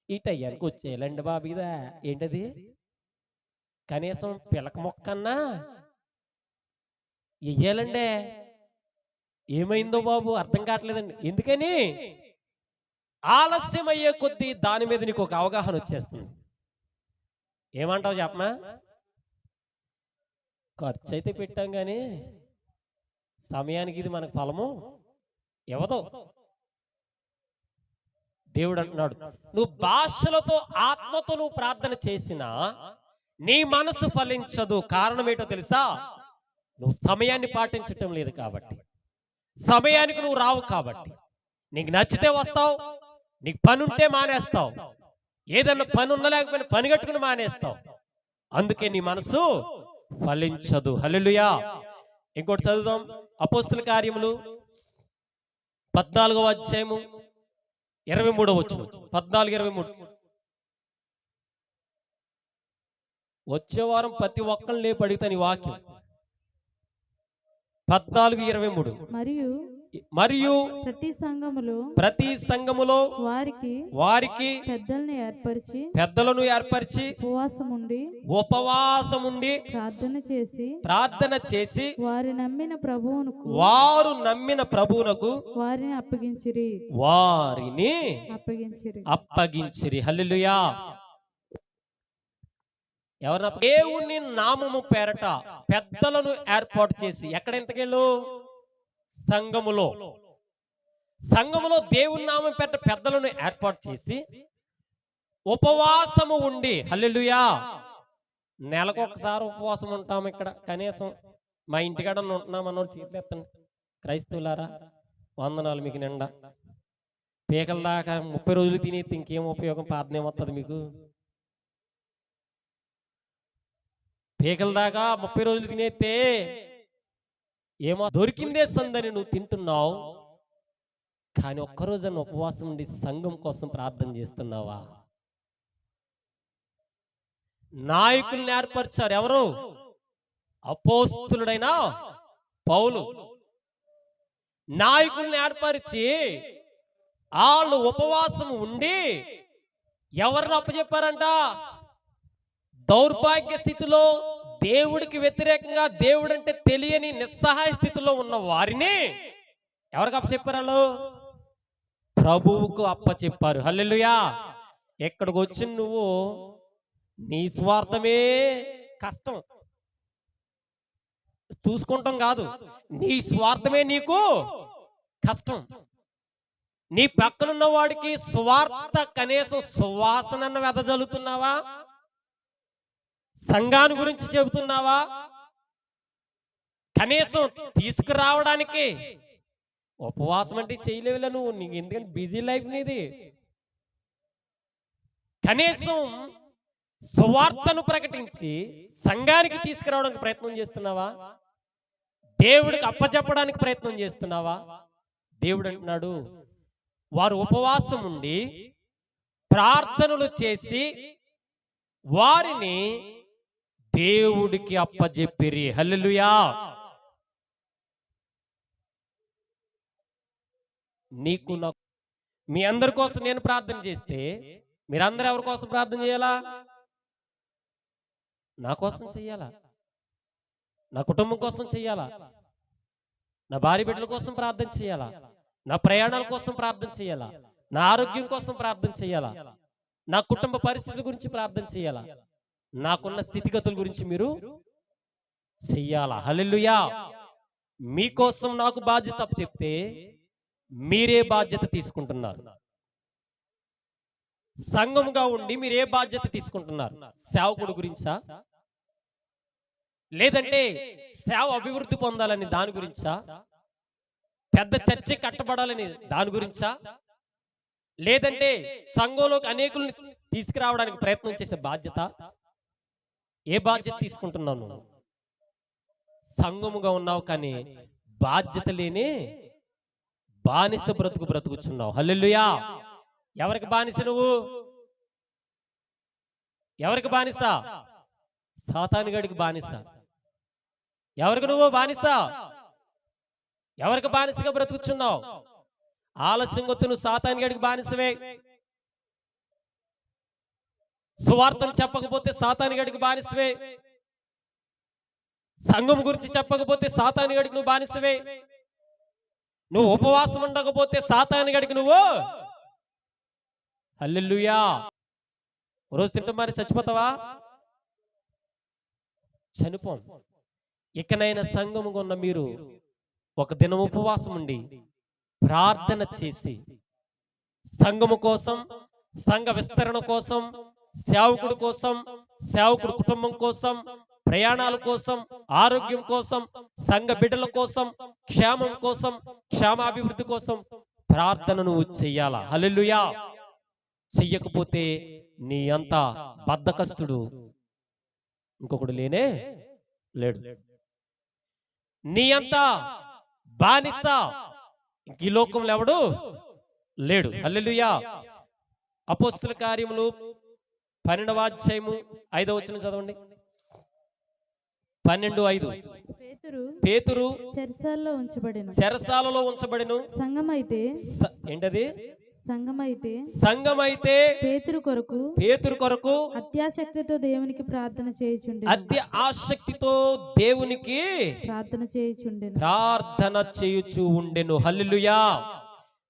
ఈ టయ్యానికి వచ్చేయాలండి బాబు. ఇదా ఏంటది? కనీసం పిలక మొక్కన్నా వెయ్యాలండే. ఏమైందో బాబు అర్థం కావట్లేదండి. ఎందుకని? ఆలస్యం అయ్యే కొద్దీ దాని మీద నీకు ఒక అవగాహన వచ్చేస్తుంది. ఏమంటావు చెప్పమా? ఖర్చు అయితే పెట్టాం కానీ సమయానికి ఇది మనకు ఫలము ఇవ్వదు. దేవుడు అంటున్నాడు, నువ్వు భాషలతో ఆత్మతో నువ్వు ప్రార్థన చేసినా నీ మనసు ఫలించదు. కారణం ఏంటో తెలుసా? నువ్వు సమయాన్ని పాటించటం లేదు కాబట్టి, సమయానికి నువ్వు రావు కాబట్టి. నీకు నచ్చితే వస్తావు, నీకు పని ఉంటే మానేస్తావు, ఏదన్నా పని ఉన్నా లేకపోయినా పని కట్టుకుని మానేస్తావు. అందుకే నీ మనసు ఫలించదు. హల్లెలూయా. ఇంకోటి చదువుదాం. అపోస్తుల కార్యములు 14వ అధ్యాయము 23వ వచనం. 14:23. వచ్చే వారం ప్రతి ఒక్కరిని లేపి అడుగుతాను ఈ వాక్యం. 14:23. మరియు ప్రతి సంఘములో వారికి పెద్దలను ఏర్పరిచి ఉపవాసముండి ప్రార్థన చేసి వారు నమ్మిన ప్రభువునకు వారిని అప్పగించిరి. హల్లెలూయా. ఎవరన్నా దేవుని నామము పేరట పెద్దలను ఏర్పాటు చేసి, ఎక్కడ ఎంతకేళ్ళు? సంఘములో దేవుని నామం పేరట పెద్దలను ఏర్పాటు చేసి ఉపవాసము ఉండి. హల్లెలూయా. నెలకొకసారి ఉపవాసం ఉంటాము ఇక్కడ. కనీసం మా ఇంటికాడ ఉంటున్నాం అన్నోడు చేతులు ఎత్తండి. క్రైస్తవులారా, వందనాలు మీకు నిండా. పీకల దాకా 30 రోజులు తినేది ఇంకేం ఉపయోగం? ప్రార్థన ఏమవుతుంది మీకు? పీకల దాకా 30 రోజులు తినేస్తే ఏమో దొరికిందే సందని నువ్వు తింటున్నావు, కానీ ఒక్కరోజన్న ఉపవాసం ఉండి సంఘం కోసం ప్రార్థన చేస్తున్నావా? నాయకుల్ని ఏర్పరిచారు. ఎవరు? అపోస్తులుడైన పౌలు. నాయకుల్ని ఏర్పరిచి వాళ్ళు ఉపవాసం ఉండి ఎవరిని అప్పచెప్పారంట? దౌర్భాగ్య స్థితిలో, దేవుడికి వ్యతిరేకంగా, దేవుడంటే తెలియని నిస్సహాయ స్థితిలో ఉన్న వారిని ఎవరికి అప్పచెప్పారు? వాళ్ళు ప్రభువుకు అప్పచెప్పారు. హల్లెలూయా. ఎక్కడికి వచ్చి నువ్వు నీ స్వార్థమే కష్టం చూసుకుంటాం కాదు, నీ స్వార్థమే నీకు కష్టం. నీ పక్కనున్న వాడికి స్వార్థ కనీసం సువాసనను వెదజల్లుతున్నావా? సంఘాన్ని గురించి చెబుతున్నావా? కనీసం తీసుకురావడానికి ఉపవాసం అంటే చేయలేవులా నువ్వు, నీకు ఎందుకంటే బిజీ లైఫ్ నీది. కనీసం సువార్తను ప్రకటించి సంఘానికి తీసుకురావడానికి ప్రయత్నం చేస్తున్నావా? దేవుడికి అప్పచెప్పడానికి ప్రయత్నం చేస్తున్నావా? దేవుడు అంటున్నాడు, వారు ఉపవాసం ఉండి ప్రార్థనలు చేసి వారిని దేవుడికి అప్పచెప్పిరి. హల్లెలూయా. నీకు నాకు మీ అందరి కోసం నేను ప్రార్థన చేస్తే మీరందరూ ఎవరి కోసం ప్రార్థన చేయాలా? నా కోసం చెయ్యాలా, నా కుటుంబం కోసం చెయ్యాలా, నా భార్య బిడ్డల కోసం ప్రార్థన చేయాలా, నా ప్రయాణాల కోసం ప్రార్థన చేయాలా, నా ఆరోగ్యం కోసం ప్రార్థన చేయాలా, నా కుటుంబ పరిస్థితుల గురించి ప్రార్థన చేయాలా, నాకున్న స్థితిగతుల గురించి మీరు చెయ్యాలా. హల్లెలూయా. మీకోసం నాకు బాధ్యత చెప్తే మీరే బాధ్యత తీసుకుంటున్నారు. సంఘముగా ఉండి మీరే బాధ్యత తీసుకుంటున్నారు? సేవకుడు గురించా, లేదంటే సేవ అభివృద్ధి పొందాలని దాని గురించా, పెద్ద చర్చి కట్టబడాలని దాని గురించా, లేదంటే సంఘంలోకి అనేకుల్ని తీసుకురావడానికి ప్రయత్నం చేసే బాధ్యత? ఏ బాధ్యత తీసుకుంటున్నావు నువ్వు? సంఘముగా ఉన్నావు కానీ బాధ్యత లేని బానిస బ్రతుకు బ్రతుకుచున్నావు. హల్లెలూయా. ఎవరికి బానిస నువ్వు? ఎవరికి బానిస? సాతానుగాడికి బానిస. ఎవరికి నువ్వు బానిస? ఎవరికి బానిసగా బ్రతుకుచున్నావు? ఆలస్యం కొత్త నువ్వు సాతానుగాడికి బానిసవే. సువార్తను చెప్పకపోతే సాతానుగాడికి బానిసవే. సంఘం గురించి చెప్పకపోతే సాతానుగాడికి నువ్వు బానిసవే. నువ్వు ఉపవాసం ఉండకపోతే సాతానుగాడికి నువ్వు. హల్లెలూయా. రోజు తింటాం మరి చచ్చిపోతావా? చనిపోం. ఇకనైనా సంఘముగా ఉన్న మీరు ఒక దినం ఉపవాసం ఉండి ప్రార్థన చేసి సంఘము కోసం, సంఘ విస్తరణ కోసం, సేవకుడు కోసం, సేవకుడు కుటుంబం కోసం, ప్రయాణాల కోసం, ఆరోగ్యం కోసం, సంఘ బిడ్డల కోసం, క్షేమం కోసం, క్షేమాభివృద్ధి కోసం ప్రార్థన నువ్వు చెయ్యాలా. హల్లెలూయా. చెయ్యకపోతే నీ అంత బద్ధకస్తుడు ఇంకొకడు లేనే లేడు. నీ అంత బానిస ఈ లోకంలో ఎవడు లేడు. హల్లెలూయా. అపోస్తుల కార్యములు 12వ అధ్యాయము 5వ వచనం చదవండి. 12:5. పేతురు చెరసాలలో ఉంచబడెను. ఏంటది? సంఘమైతే పేతురు కొరకు అత్యాసక్తితో దేవునికి ప్రార్థన చేయుచు ఉండెను. హల్లెలూయా.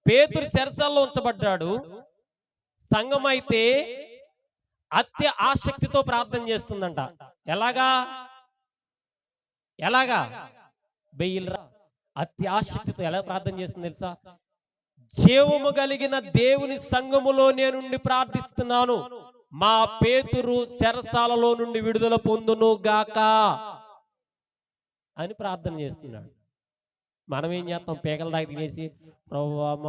పేతురు చెరసాలలో ఉంచబడ్డాడు. సంఘమైతే అత్య ఆసక్తితో ప్రార్థన చేస్తుందంట. ఎలాగా బెయిల్రా. అత్య ఆసక్తితో ఎలా ప్రార్థన చేస్తుంది తెలుసా? జీవము కలిగిన దేవుని సంఘములో నేనుండి ప్రార్థిస్తున్నాను, మా పేతురు చెరసాలలో నుండి విడుదల పొందును గాక అని ప్రార్థన చేస్తున్నాడు. మనం ఏం చేస్తాం? పేకల దాకా తినేసి,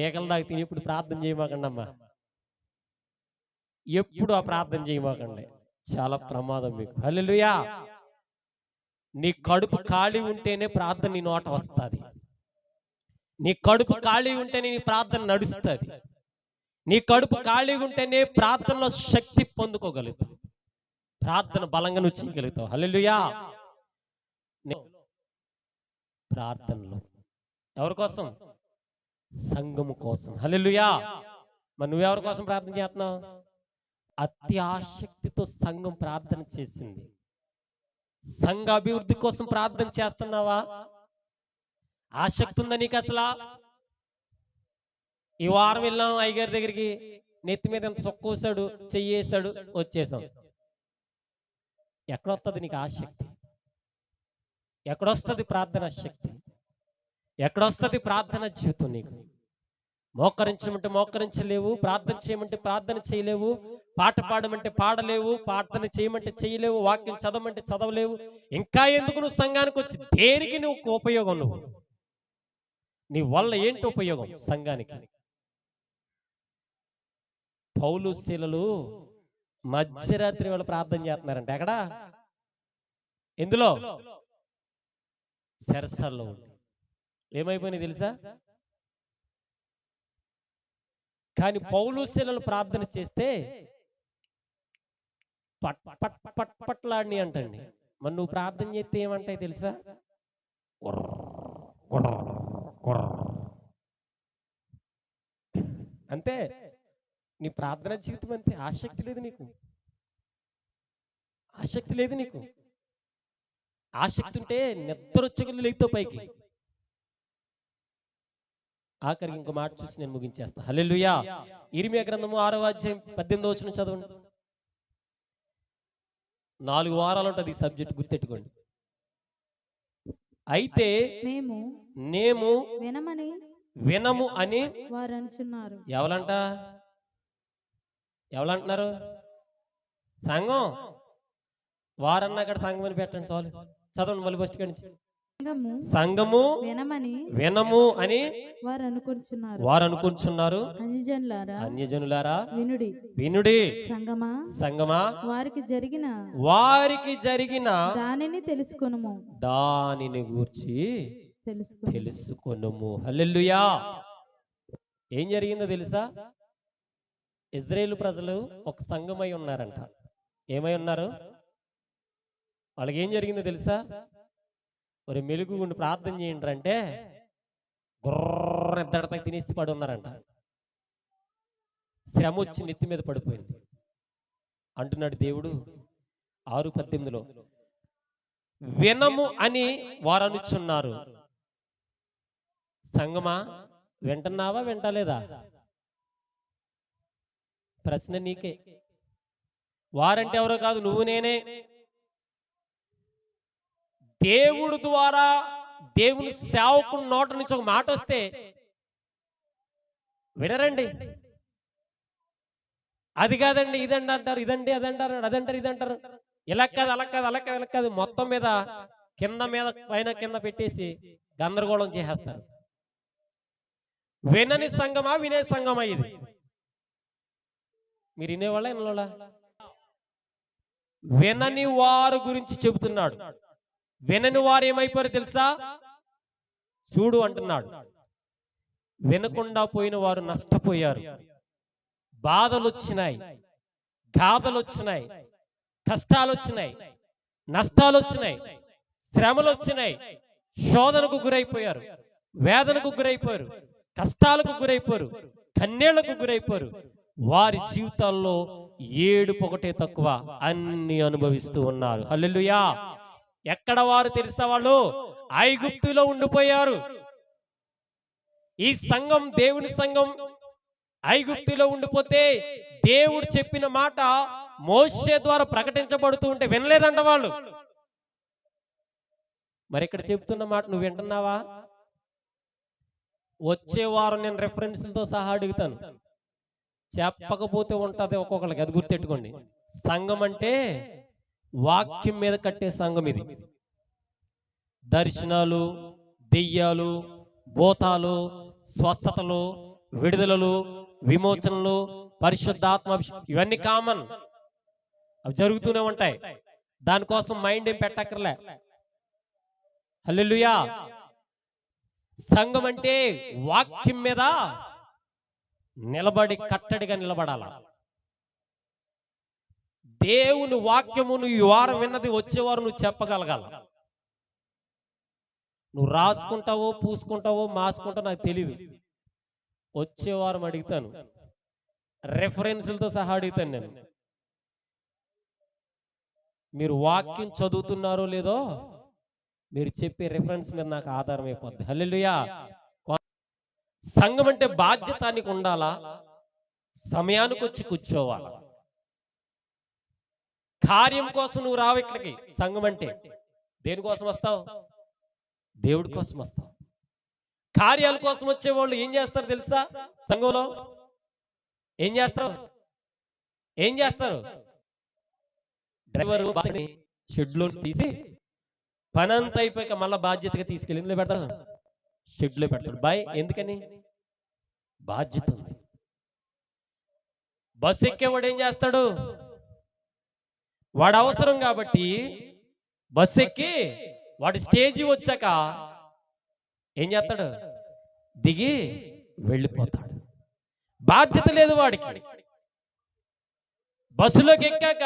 పేకల దాకా తిని ఇప్పుడు ప్రార్థన చేయమాకండి అమ్మా, ఎప్పుడు ఆ ప్రార్థన చేయమాకండి, చాలా ప్రమాదం మీకు. హల్లెలూయా. నీ కడుపు ఖాళీ ఉంటేనే ప్రార్థన నీ నోట వస్తుంది. నీ కడుపు ఖాళీ ఉంటేనే నీ ప్రార్థన నడుస్తుంది. నీ కడుపు ఖాళీ ఉంటేనే ప్రార్థనలో శక్తి పొందుకోగలుగుతావు, ప్రార్థన బలంగా నువ్వు చేయగలుగుతావు. హల్లెలూయా. ప్రార్థనలో ఎవరి కోసం? సంఘము కోసం. హల్లెలూయా. మరి నువ్వెవరి కోసం ప్రార్థన చేస్తున్నావు? అతి ఆసక్తితో సంఘం ప్రార్థన చేసింది. సంఘ అభివృద్ధి కోసం ప్రార్థన చేస్తున్నావా? ఆసక్తి ఉందా నీకు అసలు? ఈ వారం వెళ్ళాం అయ్యగారి దగ్గరికి, నెత్తి మీద ఎంత సొక్కోసాడు, చెయ్యేసాడు, వచ్చేసాం. ఎక్కడొస్తుంది నీకు ఆసక్తి? ఎక్కడొస్తుంది ప్రార్థన శక్తి? ఎక్కడొస్తుంది ప్రార్థన జీవితం నీకు? మోకరించమంటే మోకరించలేవు, ప్రార్థన చేయమంటే ప్రార్థన చేయలేవు, పాట పాడమంటే పాడలేవు, ప్రార్థన చేయమంటే చేయలేవు, వాక్యం చదవమంటే చదవలేవు. ఇంకా ఎందుకు నువ్వు సంఘానికి వచ్చి? దేనికి నువ్వు ఉపయోగం? నువ్వు నీ వల్ల ఏంటి ఉపయోగం సంఘానికి? పౌలు శీలలు మధ్యరాత్రి వాళ్ళు ప్రార్థన చేస్తున్నారంట. ఎక్కడ? ఎందులో? సెరసాల్లో. ఏమైపోయినాయి తెలుసా? కానీ పౌలు శీలలు ప్రార్థన చేస్తే పట్ పట్ పట్ పట్లాడిని అంటండి. మరి నువ్వు ప్రార్థన చేస్తే ఏమంటాయి తెలుసా? అంతే. నీ ప్రార్థన జీవితం అంతే. ఆసక్తి లేదు నీకు, ఆసక్తి లేదు నీకు. ఆసక్తి ఉంటే నిద్ర వచ్చేకొద్ది లేగుతావు పైకి. ఆఖరికి ఇంకో మాట చూసి నేను ముగించేస్తా. హల్లెలూయా. ఇర్మియా గ్రంథము 6వ అధ్యాయం 18వ వచనం చదవండి. 4 వారాలు ఉంటుంది ఈ సబ్జెక్ట్, గుర్తెట్టుకోండి. అయితే మేము వినము అని వారు అనుచున్నారు. ఎవరంటున్నారు? సంఘం. వారన్నా అక్కడ సంఘం అని పెట్టండి చాలు. చదవండి మళ్ళీ ఫస్ట్ నుంచి. సంఘము వినము అని వారు అనుకుంటున్నారు. అన్యజనులారా వినుడి. సంగమా వారికి జరిగిన దానిని గూర్చి తెలుసుకొనుము. హల్లెలూయా. ఏం జరిగిందో తెలుసా? ఇజ్రాయేలు ప్రజలు ఒక సంఘమై ఉన్నారంట. ఏమై ఉన్నారు? వాళ్ళకి ఏం జరిగిందో తెలుసా? మరి మెలుగు ఉండి ప్రార్థన చేయండి అంటే గుర్రెద్దడత తినేసి పడి ఉన్నారంట. శ్రమ వచ్చి నెత్తి మీద పడిపోయింది. అంటున్నాడు దేవుడు 6:18లో, వినము అని వారు అనుచున్నారు. సంగమా వింటున్నావా? వింటలేదా? ప్రశ్న నీకే. వారంటే ఎవరో కాదు, నువ్వు నేనే. దేవుడు ద్వారా దేవుని సేవకుని నోట నుంచి ఒక మాట వస్తే వినరండి. అది కాదండి ఇదండి అంటారు, ఇదండి అదంటారు, అదంటారు ఇదంటారు. ఇలా కాదు, అలా కాదు, అలా కాదు, ఇలా కాదు. మొత్తం మీద కింద మీద పైన కింద పెట్టేసి గందరగోళం చేసేస్తారు. వినని సంఘమా వినే సంఘమా ఇది? మీరు వినేవాళ్ళ వినవాళ్ళ? వినని వారు గురించి చెబుతున్నాడు. వినని వారు ఏమైపోయారు తెలుసా? చూడు అంటున్నాడు. వినకుండా పోయిన వారు నష్టపోయారు. బాధలు వచ్చినాయి, గాథలు వచ్చినాయి, కష్టాలు వచ్చినాయి, నష్టాలు వచ్చినాయి, శ్రమలు వచ్చినాయి, శోధనకు గురైపోయారు, వేదనకు గురైపోయారు, కష్టాలకు గురైపోయారు, కన్నీళ్లకు గురైపోయారు. వారి జీవితాల్లో ఏడుపు ఒకటే తక్కువ, అన్ని అనుభవిస్తూ ఉన్నారు. హల్లెలూయా. ఎక్కడ వారు తెలుసా? వాళ్ళు ఐగుప్తులో ఉండిపోయారు. ఈ సంఘం, దేవుని సంఘం ఐగుప్తులో ఉండిపోతే దేవుడు చెప్పిన మాట మోషే ద్వారా ప్రకటించబడుతూ ఉంటే వినలేదంట వాళ్ళు. మరి ఇక్కడ చెప్తున్న మాట నువ్వు వింటున్నావా? వచ్చే వారం నేను రెఫరెన్స్లతో సహా అడుగుతాను. చెప్పకపోతే ఉంటది ఒక్కొక్కరికి, అది గుర్తెట్టుకోండి. సంఘం అంటే వాక్యం మీద కట్టే సంఘం ఇది. దర్శనాలు, దెయ్యాలు, భూతాలు, స్వస్థతలు, విడుదలలు, విమోచనలు, పరిశుద్ధాత్మ ఇవన్నీ కామన్, అవి జరుగుతూనే ఉంటాయి. దానికోసం మైండ్ ఏం పెట్టక్కర్లే. హల్లెలూయా. సంఘం అంటే వాక్యం మీద నిలబడి కట్టడిగా నిలబడాల. దేవుని వాక్యము నువ్వు ఈ వారం విన్నది వచ్చేవారు నువ్వు చెప్పగలగాల. నువ్వు రాసుకుంటావో పూసుకుంటావో మాసుకుంటావో నాకు తెలీదు. వచ్చేవారం అడుగుతాను, రెఫరెన్స్లతో సహా అడుగుతాను నేను. మీరు వాక్యం చదువుతున్నారో లేదో మీరు చెప్పే రెఫరెన్స్ మీద నాకు ఆధారం అయిపోద్ది. హల్లెలూయా. సంఘం అంటే బాధ్యతానికి ఉండాలా, సమయానికి వచ్చి కూర్చోవాలా. కార్యం కోసం నువ్వు రావు ఇక్కడికి. సంఘం అంటే దేనికోసం వస్తావు? దేవుడి కోసం వస్తావు. కార్యాల కోసం వచ్చేవాళ్ళు ఏం చేస్తారు తెలుసా? సంఘంలో ఏం చేస్తారు? డ్రైవరు షెడ్లో తీసి పని అంతా అయిపోయాక మళ్ళీ బాధ్యతగా తీసుకెళ్ళి ఇందులో పెడతాడు, షెడ్లో పెడతాడు. బాయ్ ఎందుకని? బాధ్యత ఉంది. బస్సు ఎక్కేవాడు ఏం చేస్తాడు? వాడు అవసరం కాబట్టి బస్సు ఎక్కి వాడు స్టేజీ వచ్చాక ఏం చేస్తాడు? దిగి వెళ్ళిపోతాడు. బాధ్యత లేదు వాడికి. బస్సులోకి ఎక్కాక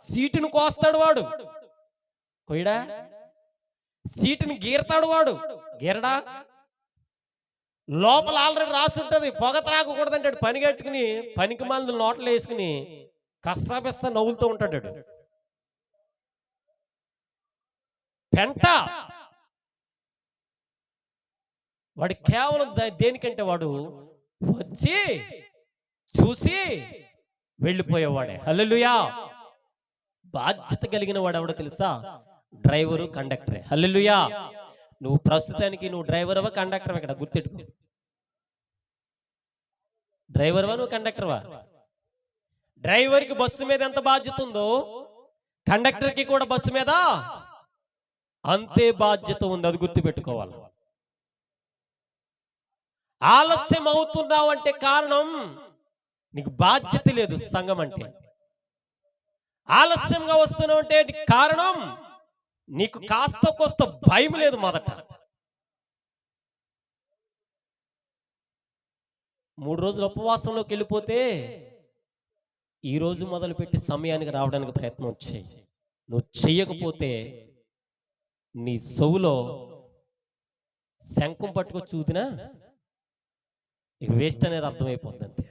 సీటును కోస్తాడు వాడు, కొయ్యడా? సీటుని గీరతాడు వాడు, గీరడా? లోపల ఆల్రెడీ రాసుంటది పొగ త్రాగకూడదంటాడు. పని కట్టుకుని పనికి మందులు నోట్లు వేసుకుని కస్సబెస్స నవ్వులుతూ ఉంటాడు. పెంట వాడు కేవలం దేనికంటే వాడు వచ్చి చూసి వెళ్ళిపోయేవాడే. హల్లెలూయా. బాధ్యత కలిగిన వాడు ఎవడో తెలుసా? డ్రైవరు, కండక్టరే. హల్లెలూయా. నువ్వు ప్రస్తుతానికి నువ్వు డ్రైవర్వా కండక్టర్వా? ఇక్కడ గుర్తెట్టుకో. డ్రైవర్వా నువ్వు కండక్టర్వా? డ్రైవర్కి బస్సు మీద ఎంత బాధ్యత ఉందో కండక్టర్కి కూడా బస్సు మీద అంతే బాధ్యత ఉంది. అది గుర్తుపెట్టుకోవాలి. ఆలస్యం అవుతున్నావు అంటే కారణం నీకు బాధ్యత లేదు. సంఘం అంటే ఆలస్యంగా వస్తున్నావు అంటే కారణం నీకు కాస్త కోస్త భయం లేదు. మొదట 3 రోజులు ఉపవాసంలోకి వెళ్ళిపోతే ఈ రోజు మొదలుపెట్టి సమయానికి రావడానికి ప్రయత్నం చేయి. నువ్వు చెయ్యకపోతే నీ సొవులో శంఖం పట్టుకొని చూదినా ఇక వేస్ట్ అనేది అర్థమైపోతుంది. అంతే.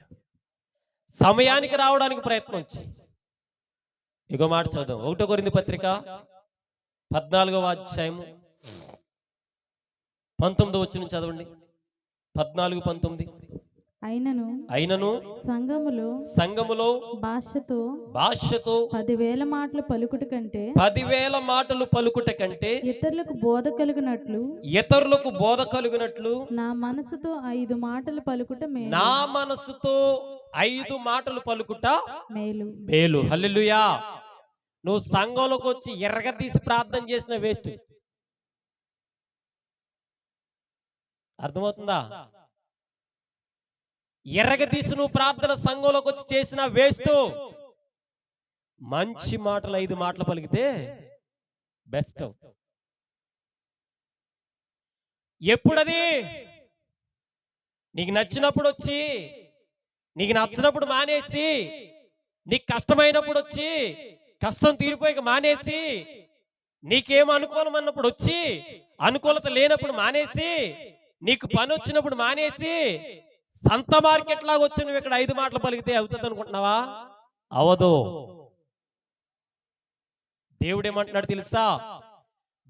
సమయానికి రావడానికి ప్రయత్నం చేయి. ఇగో మాట చదువు. 1 కొరింథీ పత్రిక 14వ అధ్యాయము 19వ వచనం చదవండి. 14:19. అయినను సంఘములో భాషతో 10,000 మాటలు పలుకుట కంటే 10,000 మాటలు పలుకుట కంటే ఇతరులకు బోధ కలుగునట్లు నా మనసుతో 5 మాటలు పలుకుట మేలు. హల్లెలూయా. నువ్వు సంఘంలోకి వచ్చి ఎర్రగదీసి ప్రార్థన చేసిన వేస్ట్. అర్థమవుతుందా? ఎర్రగదీసి నువ్వు ప్రార్థన సంఘంలోకి వచ్చి చేసిన వేస్ట్. మంచి మాటలు 5 మాటలు పలికితే బెస్ట్. ఎప్పుడది? నీకు నచ్చినప్పుడు వచ్చి, నీకు నచ్చినప్పుడు మానేసి, నీకు కష్టమైనప్పుడు వచ్చి, కష్టం తీరిపోయి మానేసి, నీకేం అనుకూలం అన్నప్పుడు వచ్చి, అనుకూలత లేనప్పుడు మానేసి, నీకు పని వచ్చినప్పుడు మానేసి, సంత మార్కెట్ లాగా వచ్చి నువ్వు ఇక్కడ 5 మాటలు పలికితే అవుతుంది అనుకుంటున్నావా? అవదు. దేవుడు ఏమంటున్నాడు తెలుసా?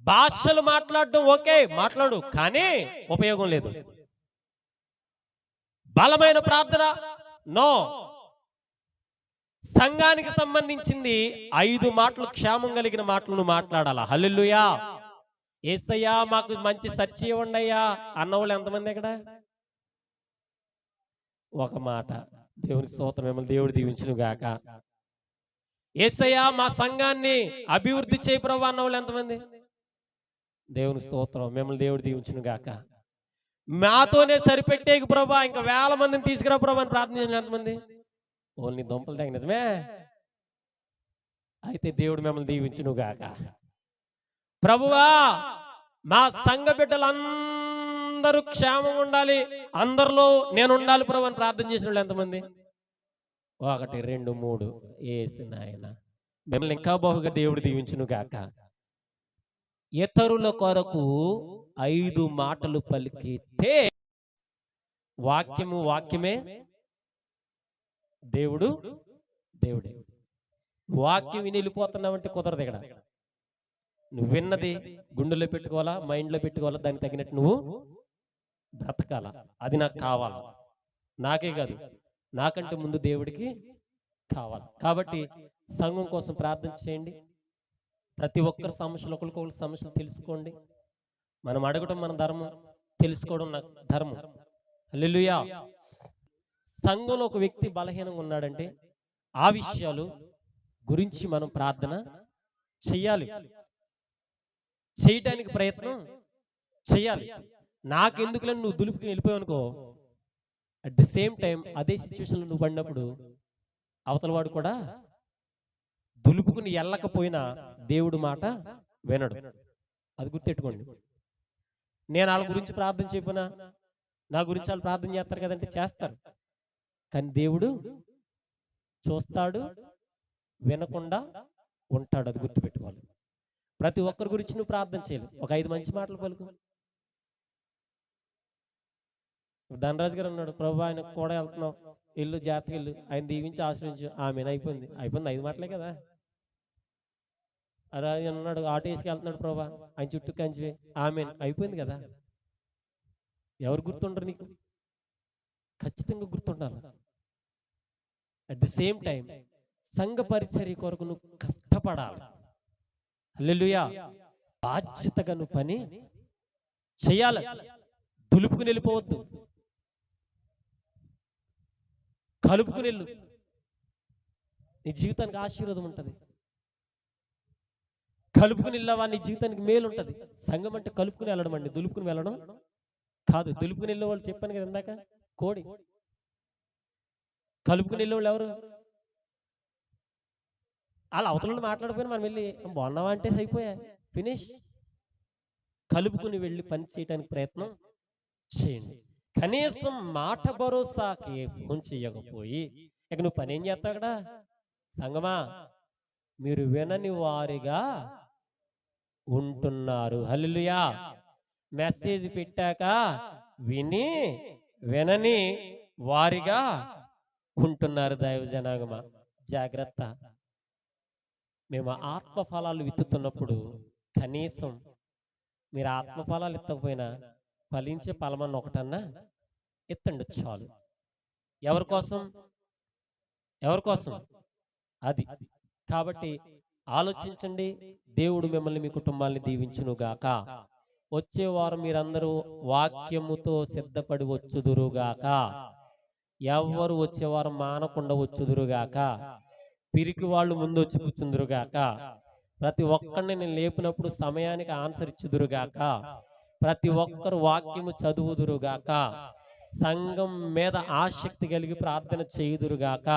భాషలు మాట్లాడడం ఓకే, మాట్లాడు, కానీ ఉపయోగం లేదు. బలమైన ప్రార్థన నో. సంఘానికి సంబంధించింది 5 మాటలు, క్షేమం కలిగిన మాటలు నువ్వు మాట్లాడాలా. హల్లెలూయా. యేసయ్యా మాకు మంచి సచ్చి ఇవ్వండి అయ్యా అన్నవాళ్ళు ఎంతమంది ఇక్కడ? ఒక మాట. దేవునికి స్తోత్రం. మిమ్మల్ని దేవుడు దీవించును గాక. యేసయ్యా మా సంఘాన్ని అభివృద్ధి చేయి ప్రభు అన్నవాళ్ళు ఎంతమంది? దేవునికి స్తోత్రం. మిమ్మల్ని దేవుడు దీవించును గాక. మాతోనే సరిపెట్టేకి ప్రభా ఇంకా 1000 మందిని తీసుకురా ప్రభు అని ప్రార్థించిన ఎంతమంది? ఓన్లీ దుంపలు తగిన. నిజమే. అయితే దేవుడు మిమ్మల్ని దీవించును గాక. ప్రభువా మా సంఘ బిడ్డలందరూ క్షేమం ఉండాలి, అందరిలో నేను ఉండాలి ప్రభు అని ప్రార్థన చేసిన వాళ్ళు ఎంతమంది? 1 2 3. యేసు నాయన మిమ్మల్ని ఇంకా బహుగా దేవుడు దీవించును గాక. ఇతరుల కొరకు 5 మాటలు పలికితే వాక్యమే, దేవుడే. వాక్యం విని వెళ్ళిపోతున్నావంటే కుదరదు. ఇక్కడ నువ్వు విన్నది గుండెలో పెట్టుకోవాలా, మైండ్లో పెట్టుకోవాలా, దానికి తగినట్టు నువ్వు బ్రతకాల. అది నాకు కావాలా, నాకే కాదు నాకంటే ముందు దేవుడికి కావాలి. కాబట్టి సంఘం కోసం ప్రార్థన చేయండి. ప్రతి ఒక్కరి సమస్యలు, ఒకరికొకరి సమస్యలు తెలుసుకోండి. మనం అడగటం మన ధర్మం, తెలుసుకోవడం నాకు ధర్మం. హల్లెలూయా. సంఘంలో ఒక వ్యక్తి బలహీనంగా ఉన్నాడంటే ఆ విషయాలు గురించి మనం ప్రార్థన చెయ్యాలి, చేయటానికి ప్రయత్నం చెయ్యాలి. నాకెందుకులని నువ్వు దులుపుకుని వెళ్ళిపోయావు అనుకో, అట్ ది సేమ్ టైం అదే సిచ్యువేషన్లో నువ్వు పడినప్పుడు అవతల వాడు కూడా దులుపుకుని వెళ్ళకపోయినా దేవుడు మాట వినడు. అది గుర్తెట్టుకోండి. నేను వాళ్ళ గురించి ప్రార్థన చేయకపోయినా నా గురించి వాళ్ళు ప్రార్థన చేస్తారు కదంటే చేస్తారు, కానీ దేవుడు చూస్తాడు, వినకుండా ఉంటాడు. అది గుర్తుపెట్టుకోవాలి. ప్రతి ఒక్కరి గురించి నువ్వు ప్రార్థన చేయాలి. ఒక 5 మంచి మాటలు పలుకు. ధనరాజు గారు అన్నాడు, ప్రభు ఆయన కూడా వెళ్తున్నావు, ఇల్లు జాతకి ఇల్లు, ఆయన దీవించి ఆశ్రయించు. ఆమె అయిపోయింది 5 మాటలే కదా. అలా అన్నాడు, ఆటో వేసుకెళ్తున్నాడు ప్రభా, ఆయన చుట్టూ కంచివే, ఆమె అయిపోయింది కదా. ఎవరు గుర్తుండరు నీకు? ఖచ్చితంగా గుర్తుండాలి. అట్ ది సేమ్ టైం సంఘ పరిచర్య కొరకు నువ్వు కష్టపడాలి. హల్లెలూయా. బాధ్యతగా నువ్వు పని చెయ్యాలి. దులుపుకుని వెళ్ళిపోవద్దు, కలుపుకుని వెళ్ళు. నీ జీవితానికి ఆశీర్వాదం ఉంటుంది. కలుపుకుని వెళ్ళావా నీ జీవితానికి మేలు ఉంటుంది. సంఘం అంటే కలుపుకుని వెళ్ళడం అండి, దులుపుకుని వెళ్ళడం కాదు. దులుపుకుని వెళ్ళే వాళ్ళు చెప్పాను కదా ఇందాక, కోడి. కలుపుకుని వెళ్ళే వాళ్ళు ఎవరు? వాళ్ళ అవతల మాట్లాడిపోయినా మనం వెళ్ళి బాగున్నావా అంటే అయిపోయా, ఫినిష్. కలుపుకుని వెళ్ళి పని చేయడానికి ప్రయత్నం చేయండి. కనీసం మాట భరోసాకి ఫోన్ చేయకపోయి ఇక నువ్వు పని ఏం చేస్తావు అక్కడ? సంగమా, మీరు వినని వారిగా ఉంటున్నారు. హల్లెలూయా. మెసేజ్ పెట్టాక వినని వారిగా ఉంటున్నారు. దైవ జనాంగమా, జాగ్రత్త. మేము ఆత్మఫలాలు విత్తుతున్నప్పుడు కనీసం మీరు ఆత్మఫలాలు ఎత్తకపోయినా ఫలించే ఫలమన్న ఒకటన్నా ఎత్తండి చాలు. ఎవరి కోసం? ఎవరి కోసం? అది. కాబట్టి ఆలోచించండి. దేవుడు మిమ్మల్ని మీ కుటుంబాన్ని దీవించునుగాక. వచ్చే వారం మీరందరూ వాక్యముతో సిద్ధపడి వచ్చుదురుగాక. ఎవరు వచ్చే వారం మానకుండా వచ్చుదురుగాక. పిరికి వాళ్ళు ముందు వచ్చి కూర్చుందురుగాక. ప్రతి ఒక్కరిని నేను లేపినప్పుడు సమయానికి ఆన్సర్ ఇచ్చుదురుగాక. ప్రతి ఒక్కరు వాక్యము చదువుదురుగాక. సంఘం మీద ఆసక్తి కలిగి ప్రార్థన చేయుదురుగాక.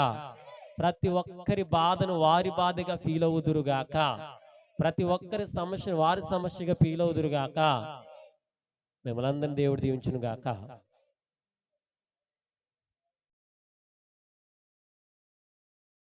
ప్రతి ఒక్కరి బాధను వారి బాధగా ఫీల్ అవుదురుగాక. ప్రతి ఒక్కరి సమస్యను వారి సమస్యగా ఫీల్ అవుదురుగాక. మిమ్మల్ని అందరినీ దేవుడు దీవించునుగాక.